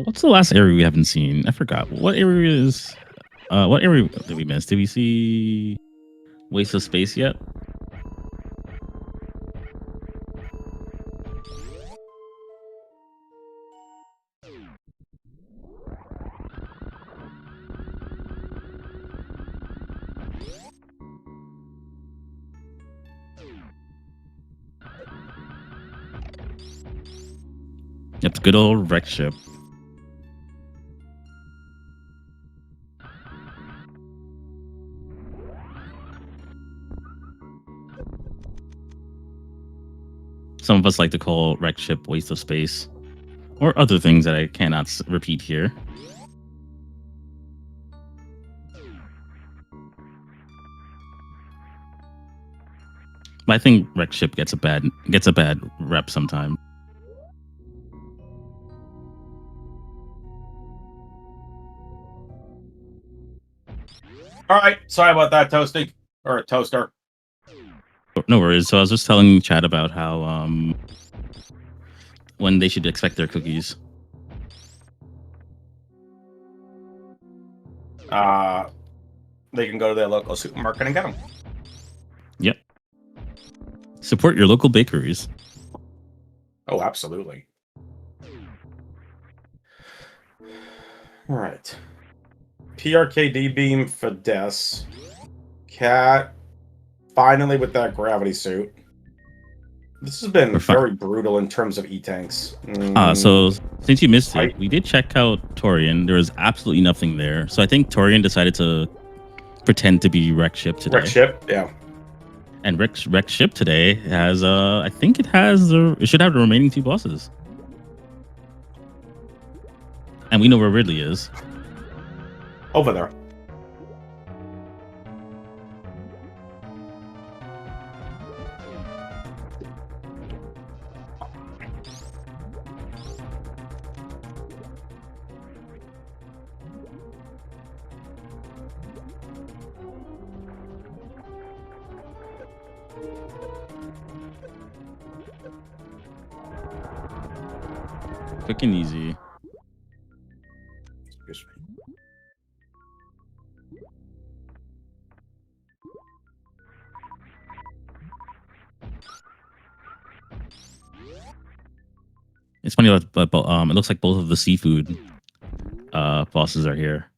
Speaker 2: What's the last area we haven't seen? I forgot. What area is what area did we miss? Did we see Waste of Space yet? It's good old wreck ship. Some of us like to call wreck ship Waste of Space, or other things that I cannot repeat here. But I think wreck ship gets a bad rep sometimes.
Speaker 1: All right, sorry about that, Toasty or Toaster.
Speaker 2: No worries. So I was just telling Chad about how when they should expect their cookies.
Speaker 1: they can go to their local supermarket and get them.
Speaker 2: Yep. Support your local bakeries.
Speaker 1: Oh, absolutely. All right. PRKD beam for Des. Cat, finally with that gravity suit. This has been very brutal in terms of E-tanks.
Speaker 2: So since you missed it, we did check out Torian. There was absolutely nothing there. So I think Torian decided to pretend to be Wreck Ship today.
Speaker 1: Wreck Ship, yeah.
Speaker 2: And Wreck Ship today has, I think it should have the remaining 2 bosses. And we know where Ridley is.
Speaker 1: Over there.
Speaker 2: Quick and easy.
Speaker 1: Excuse me.
Speaker 2: It's funny, but it looks like both of the seafood bosses are here.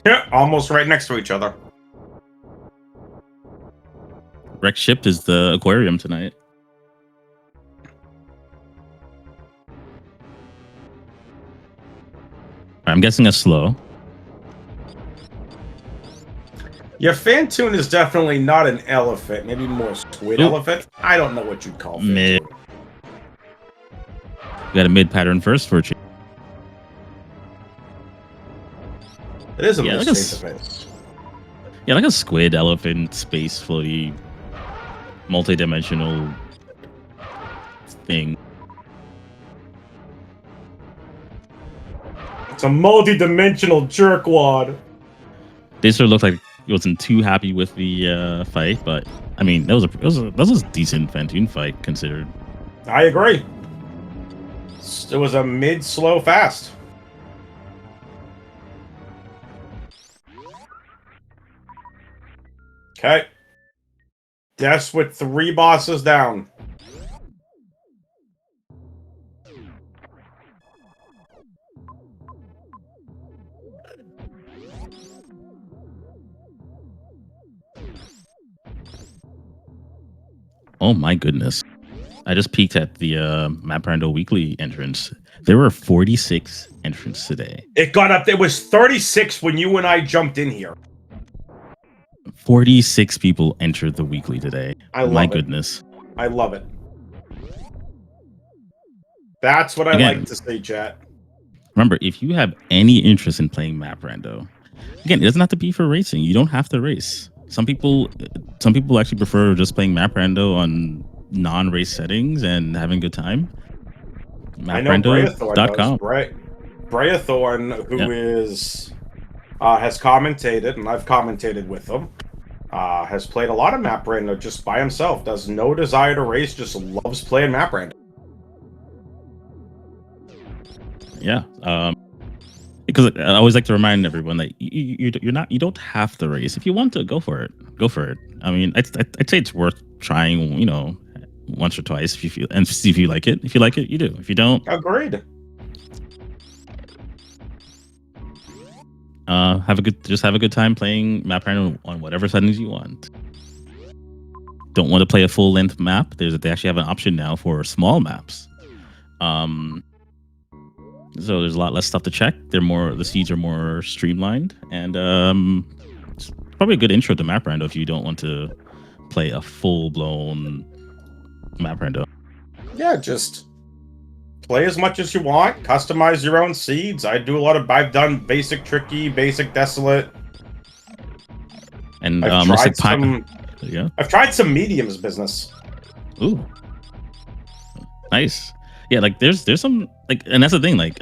Speaker 1: Yeah, almost right next to each other.
Speaker 2: Wreck Ship is the aquarium tonight. I'm guessing a slow.
Speaker 1: Your Phantoon is definitely not an elephant. Maybe more squid elephant. I don't know what you'd call Phantoon.
Speaker 2: Mid. You got a mid pattern first for you.
Speaker 1: It is a
Speaker 2: yeah, like yeah, like a squid elephant space floaty multi-dimensional thing.
Speaker 1: It's a multi-dimensional jerkwad.
Speaker 2: Desseler looked like he wasn't too happy with the fight, but I mean, that was a decent Phantoon fight considered.
Speaker 1: I agree. It was a mid, slow, fast. Okay. Des with 3 bosses down.
Speaker 2: Oh my goodness. I just peeked at the Rando Weekly entrance. There were 46 entrants today.
Speaker 1: It got up. There was 36 when you and I jumped in here.
Speaker 2: 46 people entered the weekly today.
Speaker 1: I love
Speaker 2: my
Speaker 1: it.
Speaker 2: Goodness.
Speaker 1: I love it. That's what I like to see, chat.
Speaker 2: Remember, if you have any interest in playing Map Rando, again, it doesn't have to be for racing. You don't have to race. Some people actually prefer just playing Map Rando on non-race settings and having a good time.
Speaker 1: MapRando.com. Breathorn, who is has commentated, and I've commentated with him, has played a lot of Map Rando just by himself. Does no desire to race, just loves playing Map Rando.
Speaker 2: Yeah, because I always like to remind everyone that you don't have to race. If you want to, go for it. Go for it. I mean, I'd say it's worth trying. Once or twice if you feel, and see if you like it. If you like it, you do. If you don't,
Speaker 1: agreed.
Speaker 2: Have a good time playing Map Rando on whatever settings you want. Don't want to play a full length map? They actually have an option now for small maps. So there's a lot less stuff to check. The seeds are more streamlined, and it's probably a good intro to Map Rando if you don't want to play a full blown Map Rando.
Speaker 1: Yeah, just play as much as you want. Customize your own seeds. I've done basic tricky, basic desolate.
Speaker 2: And
Speaker 1: I've tried some mediums business.
Speaker 2: Ooh, nice. Yeah, like there's some and that's the thing. Like,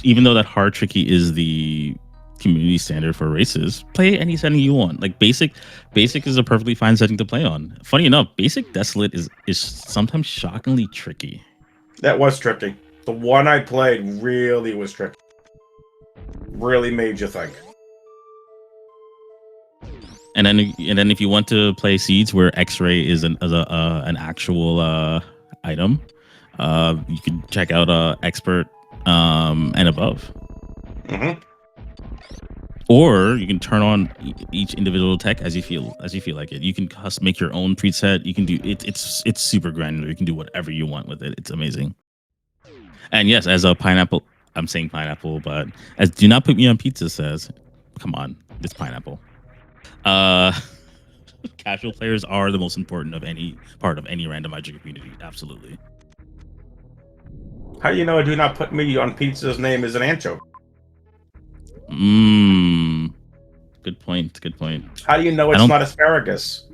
Speaker 2: even though that hard tricky is the community standard for races. Play any setting you want. Like basic is a perfectly fine setting to play on. Funny enough, basic desolate is sometimes shockingly tricky.
Speaker 1: That was tricky. The one I played really was tricky. Really made you think.
Speaker 2: And then if you want to play seeds where X-ray is an actual item, you can check out expert and above.
Speaker 1: Mm-hmm.
Speaker 2: Or you can turn on each individual tech as you feel like it. You can make your own preset. You can do it. It's super granular. You can do whatever you want with it. It's amazing. And yes, as a pineapple, I'm saying pineapple, but as do not put me on pizza says, come on, it's pineapple. Casual players are the most important of any part of any randomizer community. Absolutely.
Speaker 1: How do you know do not put me on pizza's name is an anchovy?
Speaker 2: Good point.
Speaker 1: How do you know it's not asparagus?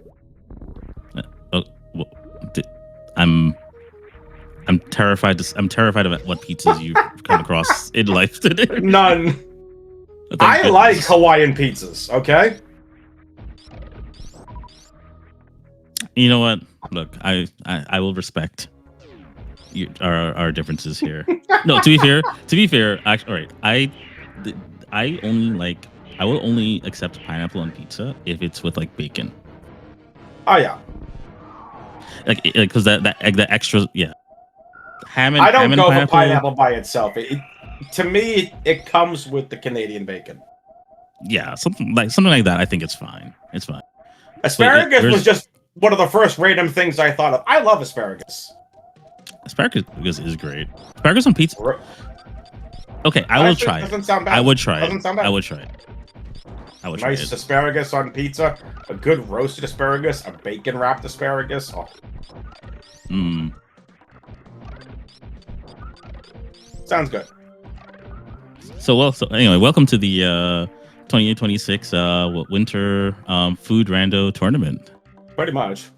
Speaker 2: I'm terrified. I'm terrified of what pizzas you've come across in life today.
Speaker 1: None. I like Hawaiian pizzas. Okay.
Speaker 2: You know what? Look, I will respect our differences here. No, to be fair, actually, all right. I will only accept pineapple on pizza if it's with like bacon.
Speaker 1: Oh yeah.
Speaker 2: Like because that extra, yeah. Ham and
Speaker 1: I don't go
Speaker 2: pineapple.
Speaker 1: for pineapple by itself. To me, it comes with the Canadian bacon.
Speaker 2: Yeah, something like that. I think it's fine. It's fine.
Speaker 1: Asparagus was just one of the first random things I thought of. I love asparagus.
Speaker 2: Asparagus is great. Asparagus on pizza. Okay, I will try it.
Speaker 1: Doesn't sound bad.
Speaker 2: I would try
Speaker 1: Doesn't
Speaker 2: it.
Speaker 1: sound bad.
Speaker 2: I would try it.
Speaker 1: Nice asparagus on pizza. A good roasted asparagus. A bacon wrapped asparagus. Oh. Sounds good.
Speaker 2: So anyway, welcome to the 2026 winter food rando tournament.
Speaker 1: Pretty much.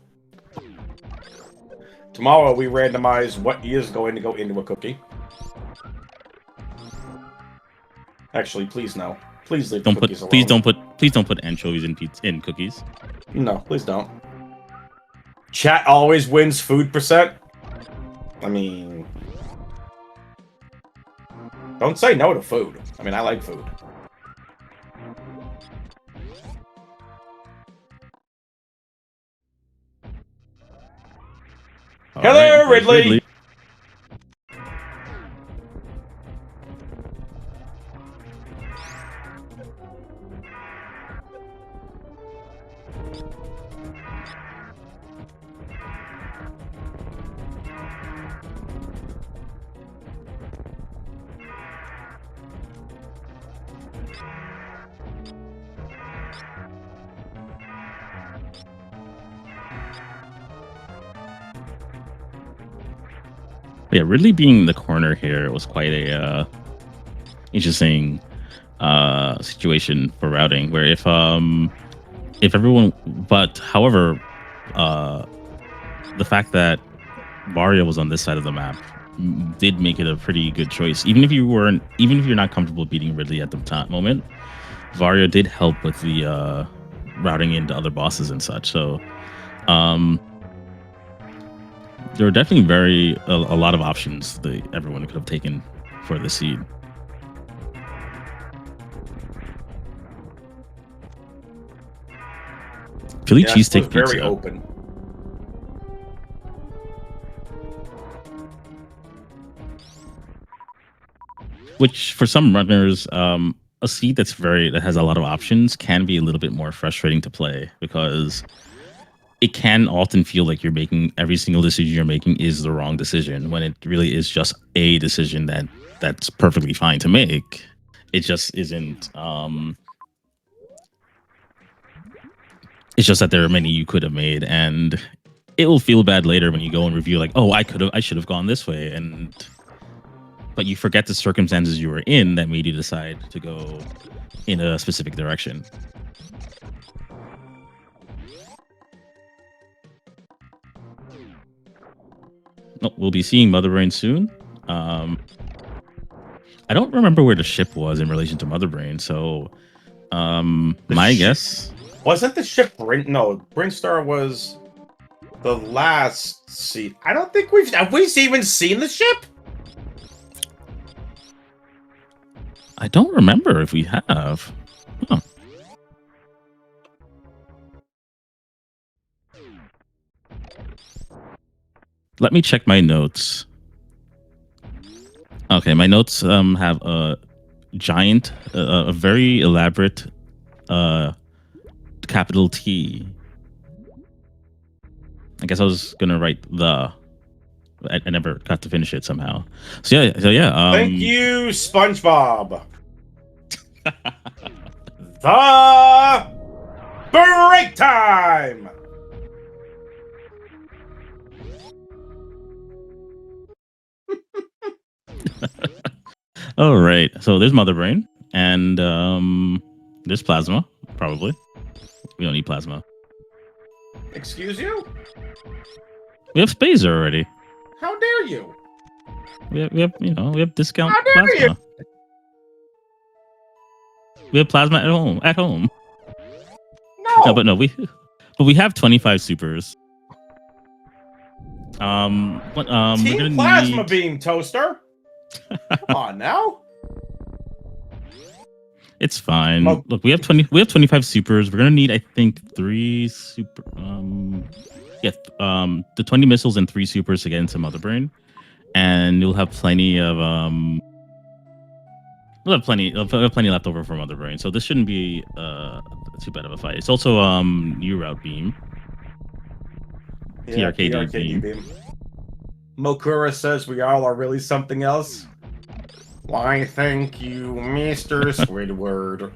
Speaker 1: Tomorrow we randomize what is going to go into a cookie. Actually, please no. Please leave the cookies alone.
Speaker 2: Please don't put anchovies in cookies.
Speaker 1: No, please don't. Chat always wins food percent. I mean, don't say no to food. I mean, I like food. Hello, Ridley.
Speaker 2: Yeah, Ridley being in the corner here was quite a interesting situation for routing. Where if everyone, but however, the fact that Vario was on this side of the map did make it a pretty good choice. Even if you're not comfortable beating Ridley at the moment, Vario did help with the routing into other bosses and such. So. There were definitely a lot of options that everyone could have taken for the seed. Philly cheesesteak pizza.
Speaker 1: Very open.
Speaker 2: Which for some runners, a seed that has a lot of options can be a little bit more frustrating to play because it can often feel like every single decision you're making is the wrong decision when it really is just a decision that's perfectly fine to make. It just isn't. It's just that there are many you could have made, and it will feel bad later when you go and review like, oh, I should have gone this way, but you forget the circumstances you were in that made you decide to go in a specific direction. We'll be seeing Mother Brain soon. I don't remember where the ship was in relation to Mother Brain, so my guess.
Speaker 1: Wasn't the ship Bryn? No, Brinstar was the last seat. I don't think have we even seen the ship?
Speaker 2: I don't remember if we have. Huh. Let me check my notes. Okay, my notes have a giant, a very elaborate capital T. I guess I was gonna write the. I never got to finish it somehow. So yeah.
Speaker 1: Thank you, SpongeBob. The break time.
Speaker 2: All right. So there's Mother Brain, and there's Plasma. Probably. We don't need Plasma.
Speaker 1: Excuse you?
Speaker 2: We have Spazer already.
Speaker 1: How dare you?
Speaker 2: We have discount
Speaker 1: How dare
Speaker 2: Plasma.
Speaker 1: you?
Speaker 2: We have Plasma at home. At home.
Speaker 1: No.
Speaker 2: No, we have 25 supers.
Speaker 1: Team
Speaker 2: we're gonna
Speaker 1: Plasma
Speaker 2: need...
Speaker 1: Beam Toaster. Come on now.
Speaker 2: It's fine.
Speaker 1: Oh.
Speaker 2: Look, we have 25 supers. We're gonna need, I think, 3 super. The 20 missiles and 3 supers to get into Mother Brain, and you'll have plenty of We'll have plenty left over for Mother Brain, so this shouldn't be too bad of a fight. It's also new route beam.
Speaker 1: Yeah,
Speaker 2: TRKD beam.
Speaker 1: Mokura says we all are really something else. Why, thank you, Mr. Squidward.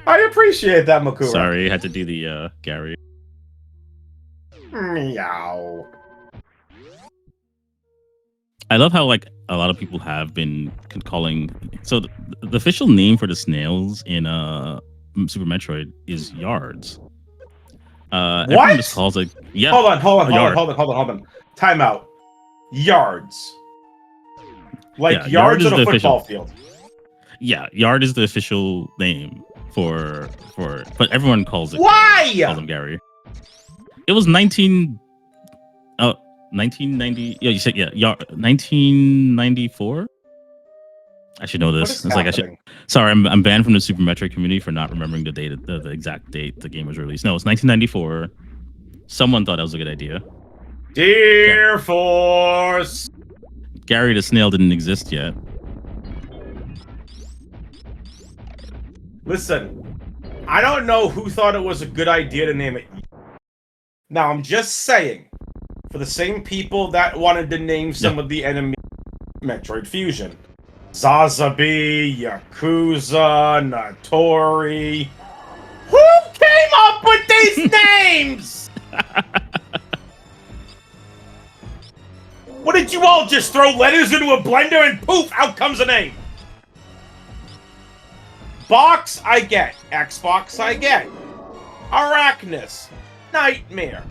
Speaker 1: I appreciate that, Mokura.
Speaker 2: Sorry, I had to do the Gary.
Speaker 1: Meow.
Speaker 2: I love how like a lot of people have been calling. So the official name for the snails in Super Metroid is yards. Everyone just calls it. Yeah.
Speaker 1: Hold on. Time out. Yards. Like
Speaker 2: Yeah,
Speaker 1: yards
Speaker 2: yard
Speaker 1: on a
Speaker 2: is the
Speaker 1: football
Speaker 2: official.
Speaker 1: field.
Speaker 2: Yeah, yard is the official name for, but everyone calls it.
Speaker 1: Why?
Speaker 2: Calls them Gary. It was 1990. Yeah, you said yard 1994. I should know this. It's like I should. Sorry, I'm banned from the Super Metroid community for not remembering the date, the exact date the game was released. No, it's 1994. Someone thought that was a good idea.
Speaker 1: Dear Force.
Speaker 2: Gary the snail didn't exist yet.
Speaker 1: Listen, I don't know who thought it was a good idea to name it. Now, I'm just saying, for the same people that wanted to name some of the enemy Metroid Fusion. Zazabi, Yakuza, Natori. Who came up with these names? What did you all just throw letters into a blender and poof, out comes a name? Box, I get. Xbox, I get. Arachnus. Nightmare.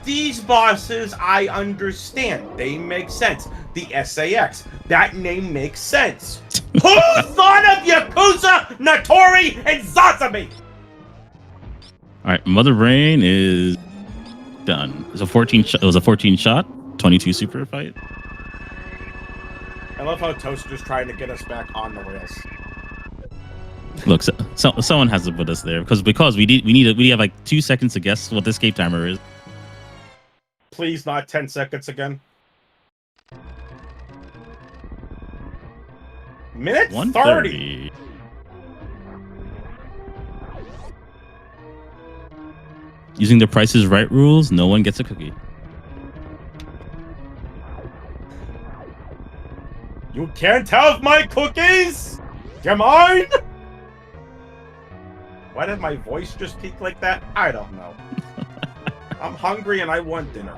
Speaker 1: These bosses, I understand. They make sense. The SAX. That name makes sense. Who thought of Yakuza, Natori, and Zazabi?
Speaker 2: Alright, Mother Brain is done. It was a 14 shot, 22 super fight.
Speaker 1: I love how Toaster's trying to get us back on the rails.
Speaker 2: Look, so someone has to put us there because we have like 2 seconds to guess what the escape timer is.
Speaker 1: Please, not 10 seconds again. Minute 30.
Speaker 2: Using the Price is Right rules, no one gets a cookie.
Speaker 1: You can't have my cookies! They're mine! Why did my voice just peak like that? I don't know. I'm hungry and I want dinner.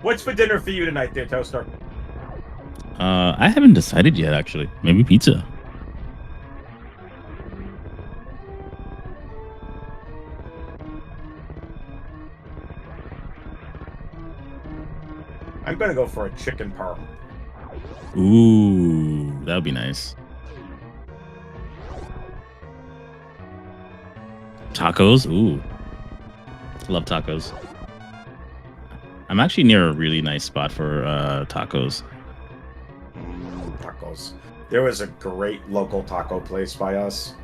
Speaker 1: What's for dinner for you tonight, dear Toaster?
Speaker 2: I haven't decided yet, actually. Maybe pizza.
Speaker 1: I'm gonna go for a chicken parm.
Speaker 2: Ooh, that would be nice. Tacos? Ooh. Love tacos. I'm actually near a really nice spot for tacos.
Speaker 1: Tacos. There was a great local taco place by us,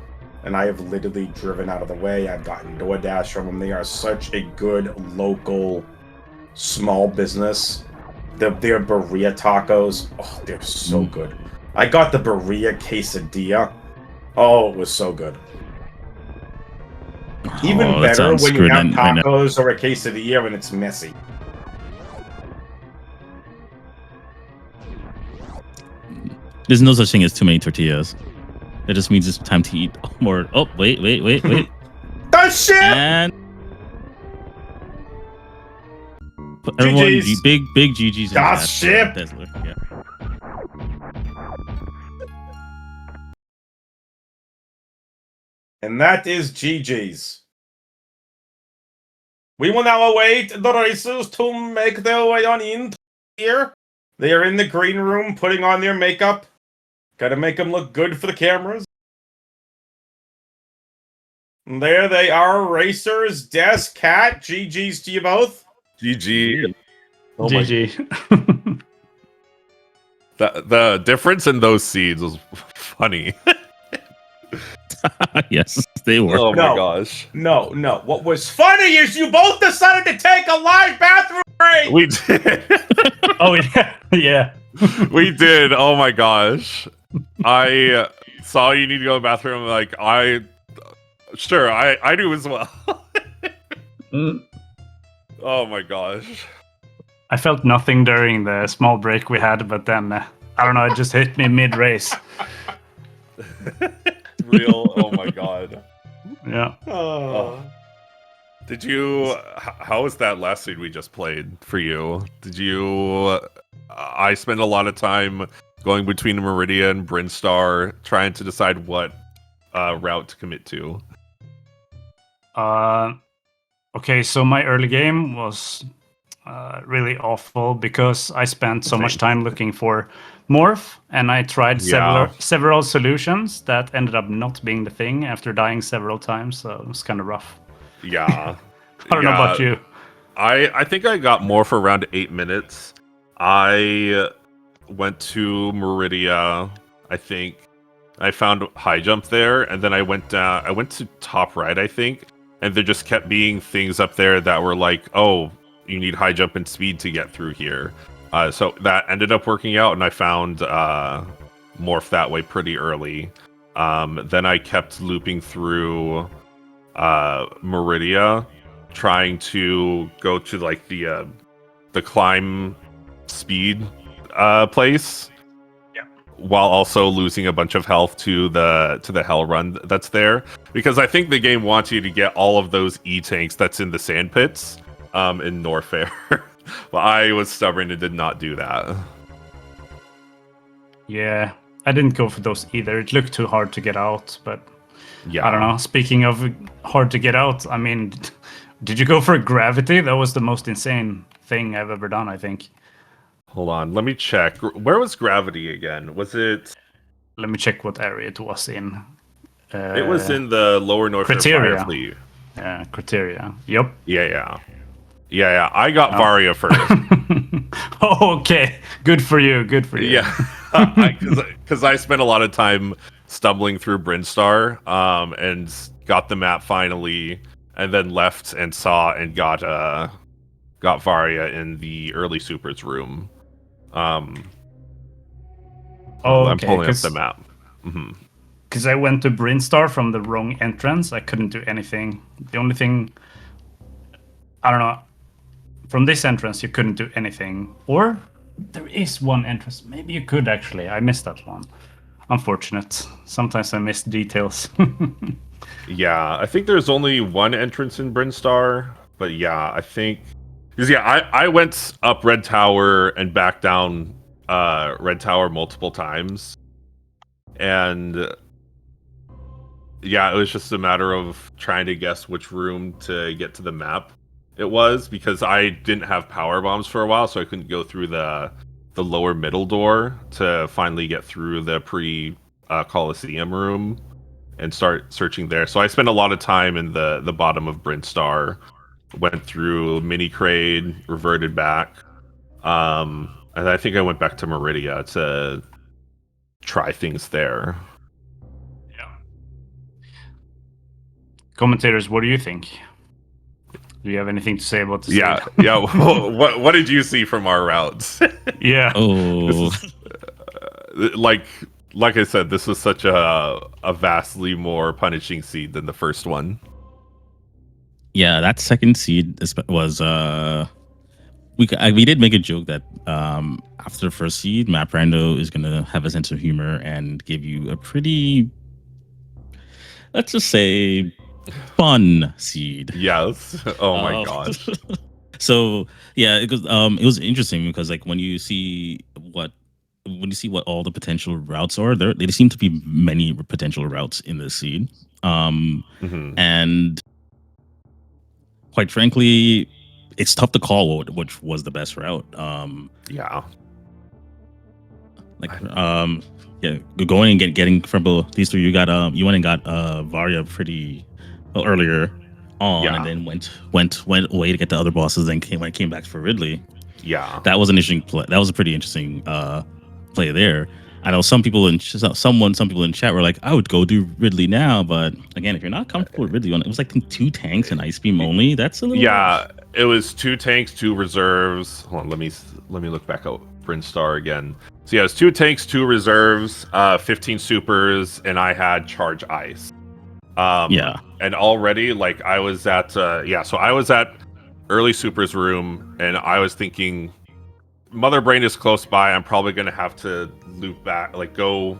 Speaker 1: and I have literally driven out of the way. I've gotten DoorDash from them. They are such a good local small business. Their birria tacos, oh, they're so good. I got the birria quesadilla. Oh, it was so good. Even
Speaker 2: that
Speaker 1: better
Speaker 2: sounds
Speaker 1: when you
Speaker 2: good
Speaker 1: have
Speaker 2: right now.
Speaker 1: tacos or a quesadilla and it's messy.
Speaker 2: There's no such thing as too many tortillas. That just means it's time to eat more. Oh, wait.
Speaker 1: The shit!
Speaker 2: And everyone,
Speaker 1: GG's.
Speaker 2: big GG's in
Speaker 1: Das
Speaker 2: chat for
Speaker 1: shit!
Speaker 2: Desseler. Yeah.
Speaker 1: And that is GG's. We will now await the racers to make their way on in here. They are in the green room putting on their makeup. Gotta make them look good for the cameras. And there they are, racers, Des, Cat, GG's to you both.
Speaker 4: GG. Oh my,
Speaker 5: GG.
Speaker 4: the difference in those seeds was funny.
Speaker 2: Yes, they were.
Speaker 4: Oh
Speaker 1: No.
Speaker 4: my gosh.
Speaker 1: No. What was funny is you both decided to take a live bathroom break.
Speaker 4: We did.
Speaker 5: Oh yeah, yeah.
Speaker 4: We did. Oh my gosh. I saw you need to go to the bathroom. Like, I do as well.
Speaker 5: Mm.
Speaker 4: Oh my gosh.
Speaker 5: I felt nothing during the small break we had, but then I don't know, it just hit me mid-race.
Speaker 4: Real. Oh my god.
Speaker 5: Yeah.
Speaker 4: Oh. Did you? How was that last seed we just played for you? Did you? I spent a lot of time going between Meridia and Brinstar, trying to decide what route to commit to.
Speaker 5: Okay, so my early game was really awful because I spent so much time looking for morph, and I tried several solutions that ended up not being the thing after dying several times, so it was kind of rough.
Speaker 4: Yeah.
Speaker 5: I don't know about you.
Speaker 4: I think I got more for around 8 minutes. I went to Meridia, I think. I found high jump there, and then I went down. I went to top right, I think, and there just kept being things up there that were like, oh, you need high jump and speed to get through here. So that ended up working out, and I found morph that way pretty early. Then I kept looping through Meridia, trying to go to like the climb speed place, while also losing a bunch of health to the hell run that's there, because I think the game wants you to get all of those E-tanks that's in the sand pits in Norfair. But I was stubborn and did not do that.
Speaker 5: Yeah, I didn't go for those either. It looked too hard to get out, but
Speaker 4: Yeah,
Speaker 5: I don't know. Speaking of hard to get out, I mean, did you go for gravity? That was the most insane thing I've ever done, I think.
Speaker 4: hold on, let me check. Where was gravity again? Was it?
Speaker 5: Let me check what area it was in.
Speaker 4: It was in the lower Norfair
Speaker 5: Criteria.
Speaker 4: Fire Fleet.
Speaker 5: Criteria. Yep.
Speaker 4: Yeah. I got Varia first.
Speaker 5: Okay. Good for you.
Speaker 4: Yeah, because I spent a lot of time stumbling through Brinstar, and got the map finally, and then left and saw and got Varia in the early supers room. I'm pulling up the map.
Speaker 5: Because I went to Brinstar from the wrong entrance. I couldn't do anything. The only thing, I don't know. From this entrance, you couldn't do anything. Or there is one entrance. Maybe you could actually. I missed that one. Unfortunate. Sometimes I miss details.
Speaker 4: Yeah, I think there's only one entrance in Brinstar, but yeah, I think... Because yeah, I went up Red Tower and back down Red Tower multiple times. And yeah, it was just a matter of trying to guess which room to get to the map. it was, because I didn't have power bombs for a while, so I couldn't go through the lower middle door to finally get through the pre Coliseum room and start searching there. So I spent a lot of time in the bottom of Brinstar, went through Mini Crade, reverted back, and I think I went back to Meridia to try things there.
Speaker 5: Yeah. Commentators, what do you think? Do you have anything to say about this?
Speaker 4: Yeah, yeah. What did you see from our routes?
Speaker 5: Yeah.
Speaker 2: Oh,
Speaker 4: like I said, this was such a vastly more punishing seed than the first one.
Speaker 2: yeah. That second seed was we did make a joke that after the first seed, Map Rando is gonna have a sense of humor and give you a pretty, let's just say, fun seed.
Speaker 4: Yes. Oh my gosh.
Speaker 2: So yeah, it was interesting because like when you see what all the potential routes are, there seem to be many potential routes in this seed,
Speaker 4: Mhm.
Speaker 2: and quite frankly, it's tough to call which was the best route.
Speaker 4: Yeah.
Speaker 2: Yeah, going and getting from these three, you went and got Varya pretty well earlier on,
Speaker 4: Yeah.
Speaker 2: and then went away to get the other bosses, then came back for Ridley.
Speaker 4: Yeah.
Speaker 2: That was an interesting play. That was a pretty interesting play there. I know some people in chat were like, I would go do Ridley now, but again, if you're not comfortable with Ridley, it was like 2 tanks and Ice Beam only. That's a little
Speaker 4: Yeah, it was 2 tanks, 2 reserves. Hold on, let me look back at Brinstar again. So yeah, it's 2 tanks, 2 reserves, 15 supers, and I had charge ice.
Speaker 2: Yeah.
Speaker 4: And already, like, I was at so I was at early supers room, and I was thinking, Mother Brain is close by. I'm probably gonna have to loop back, like go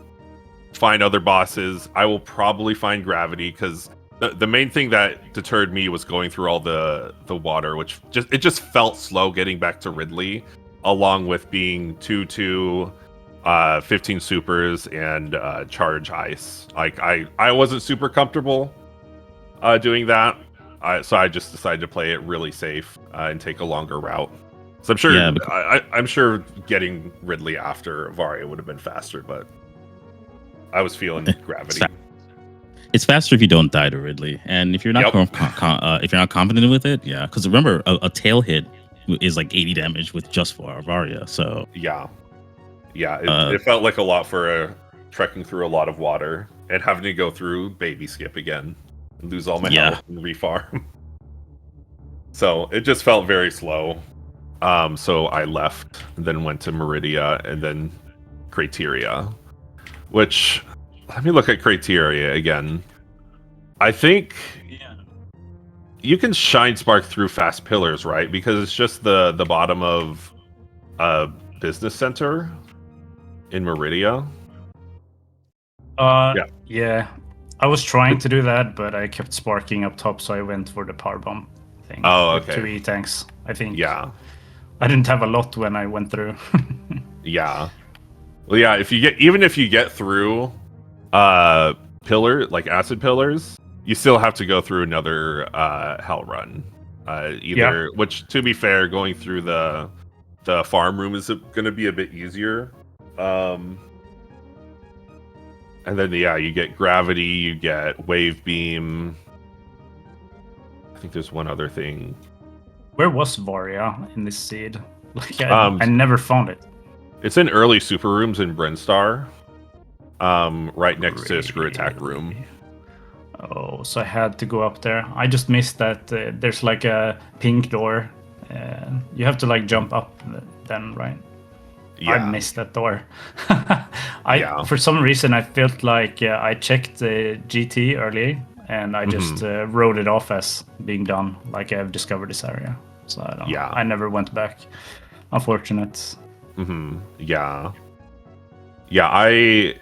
Speaker 4: find other bosses. I will probably find Gravity, because the main thing that deterred me was going through all the water, which just felt slow getting back to Ridley, along with being 2-2, 15 supers, and charge ice. Like I wasn't super comfortable doing that, so I just decided to play it really safe and take a longer route. So I'm sure, I'm sure getting Ridley after Varya would have been faster, but I was feeling Gravity.
Speaker 2: It's faster if you don't die to Ridley, and if you're not if you're not confident with it, yeah. Because remember, a tail hit is like 80 damage with just Varya. So
Speaker 4: yeah, it felt like a lot for trekking through a lot of water and having to go through baby skip again and lose all my health and refarm. So it just felt very slow. So I left and then went to Meridia and then Crateria, which, let me look at Crateria again. I think you can Shine Spark through fast pillars, right? Because it's just the bottom of a business center in Meridia.
Speaker 5: Yeah. I was trying to do that, but I kept sparking up top, so I went for the power bomb thing.
Speaker 4: Oh,
Speaker 5: with
Speaker 4: okay.
Speaker 5: 2 E-tanks, I think.
Speaker 4: Yeah.
Speaker 5: I didn't have a lot when I went through.
Speaker 4: Yeah. Well, yeah, if you get through pillar, like acid pillars, you still have to go through another hell run. Which, to be fair, going through the farm room is going to be a bit easier. And then you get Gravity, you get Wave Beam. I think there's one other thing.
Speaker 5: Where was Varya in this seed? Like I never found it.
Speaker 4: It's in early super rooms in Brinstar, right next to Screw Attack room.
Speaker 5: Oh, so I had to go up there. I just missed that. There's like a pink door. You have to like jump up then, right?
Speaker 4: Yeah.
Speaker 5: I missed that door. For some reason, I felt like I checked the GT early, and I just wrote it off as being done. Like I've discovered this area, so I don't know. I never went back. Unfortunate.
Speaker 4: Yeah. You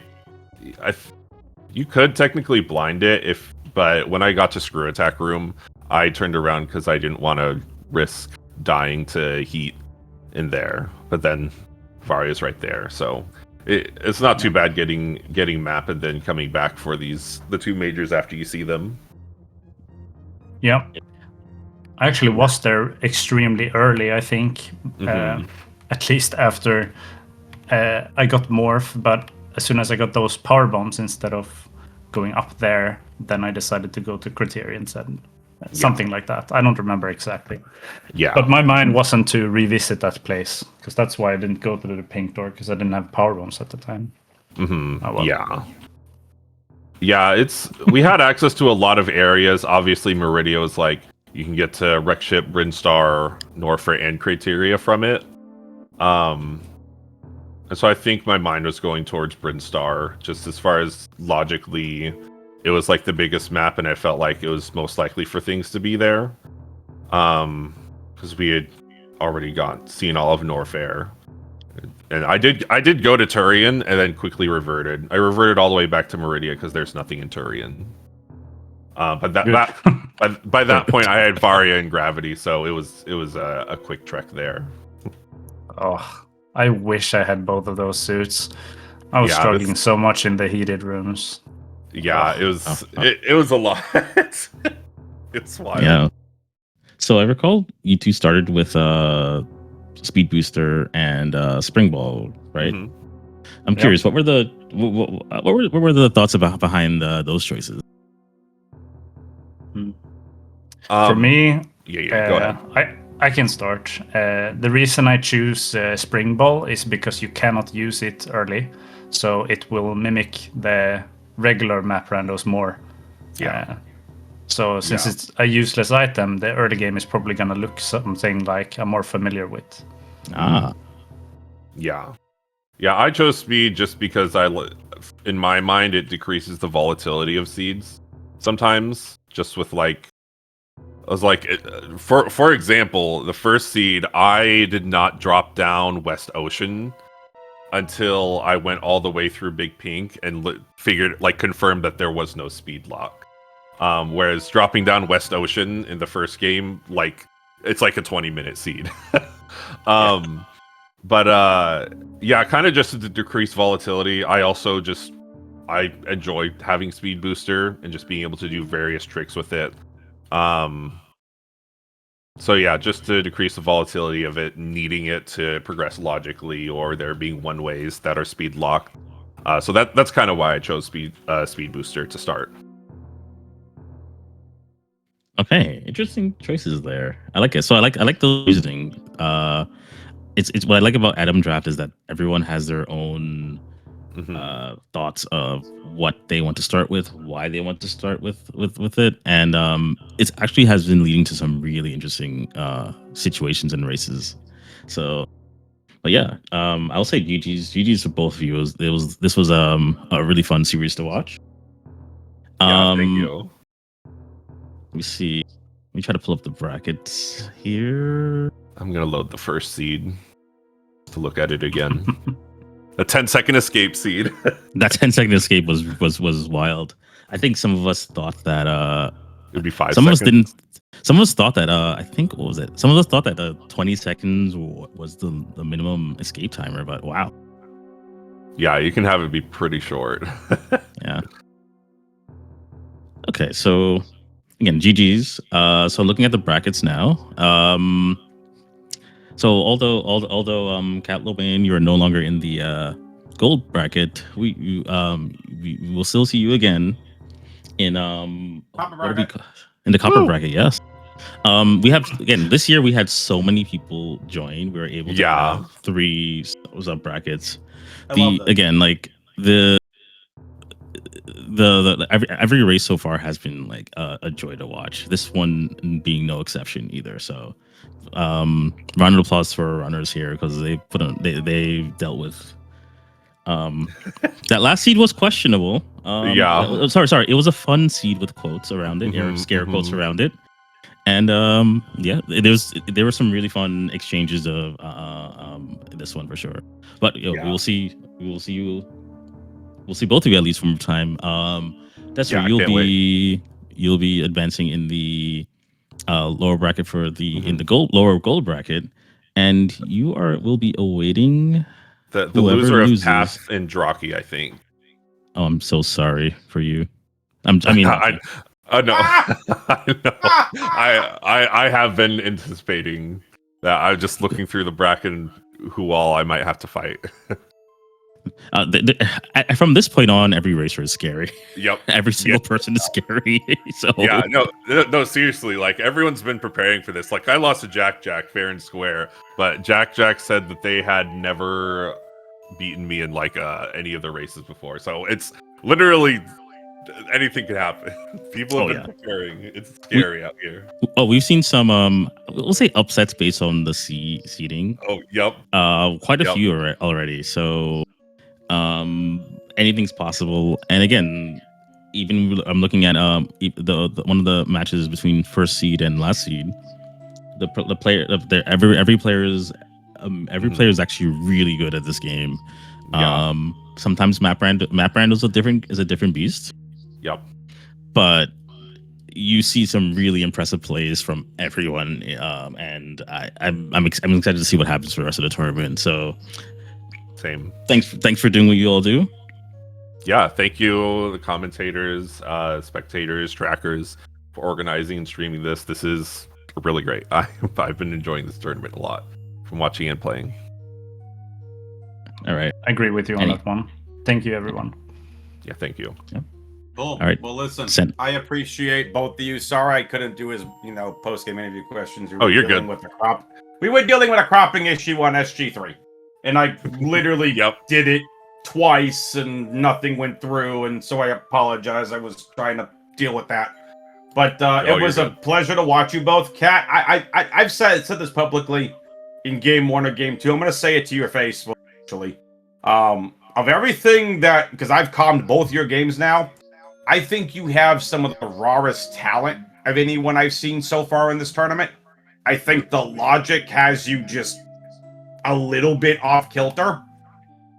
Speaker 4: could technically blind it but when I got to Screw Attack room, I turned around because I didn't want to risk dying to heat in there. But then Varya's right there, so it's not too bad getting map and then coming back for the 2 majors after you see them.
Speaker 5: Yeah. I actually was there extremely early. I think, at least after I got morph, but as soon as I got those power bombs, instead of going up there, then I decided to go to Criterions and something like that. I don't remember exactly.
Speaker 4: Yeah.
Speaker 5: But my mind wasn't to revisit that place, because that's why I didn't go to the pink door, because I didn't have power bombs at the time.
Speaker 4: Mm-hmm.
Speaker 5: Oh, well.
Speaker 4: Yeah. Yeah, we had access to a lot of areas. Obviously, Meridia was like, you can get to Wreck Ship, Brinstar, Norfair, and Criteria from it. And so I think my mind was going towards Brinstar, just as far as logically, it was like the biggest map, and I felt like it was most likely for things to be there. Because we had already seen all of Norfair. And I did go to Turian and then quickly reverted. I reverted all the way back to Meridia because there's nothing in Turian. But by that point, I had Varia and Gravity, so it was a quick trek there.
Speaker 5: Oh, I wish I had both of those suits. I was struggling so much in the heated rooms.
Speaker 4: Yeah, it was a lot. It's wild.
Speaker 2: Yeah. So I recall you two started with Speed Booster and Spring Ball, right?
Speaker 4: Mm-hmm.
Speaker 2: I'm curious, what were the thoughts behind those choices?
Speaker 5: For me,
Speaker 4: go ahead.
Speaker 5: I can start. The reason I choose Spring Ball is because you cannot use it early, so it will mimic the regular map randos more.
Speaker 4: Yeah.
Speaker 5: So since it's a useless item, the early game is probably gonna look something like I'm more familiar with.
Speaker 4: Yeah. I chose speed just because in my mind, it decreases the volatility of seeds. Sometimes, just with like, I was like, for example, the first seed, I did not drop down West Ocean until I went all the way through Big Pink and confirmed that there was no speed lock. Whereas dropping down West Ocean in the first game, it's like a 20-minute seed. But kind of just to decrease volatility. I also I enjoy having Speed Booster and just being able to do various tricks with it. So yeah, just to decrease the volatility of it, needing it to progress logically, or there being one ways that are speed locked. So that's kind of why I chose Speed Booster to start.
Speaker 2: Okay, interesting choices there. I like it. So I like the reasoning. It's what I like about Adam Draft is that everyone has their own thoughts of what they want to start with, why they want to start with it, and it actually has been leading to some really interesting situations and races. So, but yeah, I'll say GG's for both of you. This was a really fun series to watch.
Speaker 4: Thank you.
Speaker 2: Let me see. Let me try to pull up the brackets here.
Speaker 4: I'm gonna load the first seed to look at it again. A 10-second escape seed.
Speaker 2: That 10-second escape was wild. I think some of us thought that
Speaker 4: it'd be 5
Speaker 2: some
Speaker 4: seconds.
Speaker 2: of us didn't. Some of us thought that I think what was it? Some of us thought that 20 seconds was the minimum escape timer. But wow.
Speaker 4: Yeah, you can have it be pretty short.
Speaker 2: Yeah. Okay, so again, GG's. So looking at the brackets now. So although CatLoMein, you are no longer in the gold bracket, we will still see you again in
Speaker 1: Copper bracket.
Speaker 2: In the copper bracket. Yes. We have again this year we had so many people join. We were able to have 3 sub brackets. Again, like the every race so far has been like a joy to watch. This one being no exception either. So round of applause for runners here because they dealt with that last seed was questionable. Sorry, it was a fun seed with quotes around it, or scare quotes around it, and there were some really fun exchanges of this one for sure. But we'll see both of you at least one more time. That's where you'll be advancing in the lower bracket for the in the lower gold bracket, and will be awaiting
Speaker 4: the loser of Path and Draki, I think.
Speaker 2: Oh, I'm so sorry for you.
Speaker 4: No,
Speaker 1: Ah!
Speaker 4: I know. I have been anticipating that. I'm just looking through the bracket and who all I might have to fight.
Speaker 2: From this point on, every racer is scary.
Speaker 4: Yep.
Speaker 2: Every single person is scary. So
Speaker 4: Yeah, no, seriously. Like everyone's been preparing for this. Like I lost to Jack fair and square, but Jack said that they had never beaten me in like any of the races before. So it's literally anything can happen. People have been preparing. It's scary out here.
Speaker 2: we've seen some we'll say upsets based on the seeding.
Speaker 4: Oh, yep.
Speaker 2: Quite a few already. So anything's possible. And again, even I'm looking at the one of the matches between first seed and last seed. The player every player is player is actually really good at this game.
Speaker 4: Yeah.
Speaker 2: Sometimes map random is a different beast.
Speaker 4: Yep.
Speaker 2: But you see some really impressive plays from everyone, and I'm excited to see what happens for the rest of the tournament. So,
Speaker 4: same.
Speaker 2: Thanks for doing what you all do.
Speaker 4: Yeah, thank you, the commentators, spectators, trackers, for organizing and streaming this. This is really great. I've been enjoying this tournament a lot from watching and playing.
Speaker 2: All right,
Speaker 5: I agree with you on that one. Thank you, everyone.
Speaker 4: Yeah, thank you.
Speaker 2: Yep.
Speaker 1: Cool.
Speaker 2: All right.
Speaker 1: Well, listen, I appreciate both of you. Sorry I couldn't do his, post-game interview questions.
Speaker 4: You're good.
Speaker 1: With the crop. We were dealing with a cropping issue on SG3, and I literally did it twice, and nothing went through, and so I apologize. I was trying to deal with that, but it was a pleasure to watch you both. Cat, I've said this publicly in game 1 or game 2. I'm going to say it to your face, actually. Of everything that, because I've calmed both your games now, I think you have some of the rawest talent of anyone I've seen so far in this tournament. I think the logic has you just a little bit off kilter.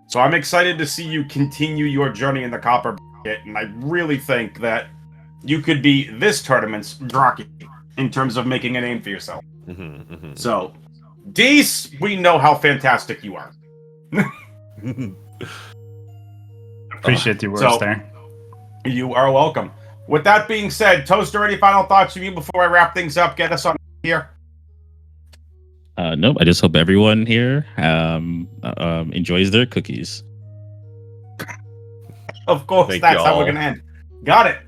Speaker 1: So I'm excited to see you continue your journey in the copper bracket, and I really think that you could be this tournament's jockey in terms of making a name for yourself. So, Dees, we know how fantastic you are.
Speaker 5: Appreciate your words there.
Speaker 1: You are welcome. With that being said, Toaster, any final thoughts from you before I wrap things up? Get us on here.
Speaker 2: Nope. I just hope everyone here enjoys their cookies.
Speaker 1: Of course, that's how we're going to end. Got it.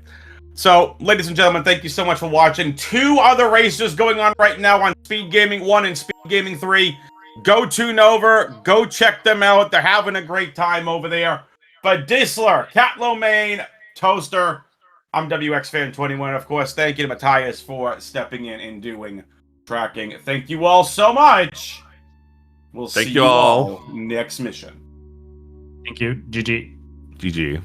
Speaker 1: So, ladies and gentlemen, thank you so much for watching. 2 other races going on right now on SpeedGaming 1 and SpeedGaming 3. Go tune over. Go check them out. They're having a great time over there. But desseler, CatLoMein, Toaster, I'm WXFan21, of course. Thank you to Matthias for stepping in and doing tracking. Thank you all so much. We'll see you all next mission.
Speaker 5: Thank you. GG.
Speaker 4: GG.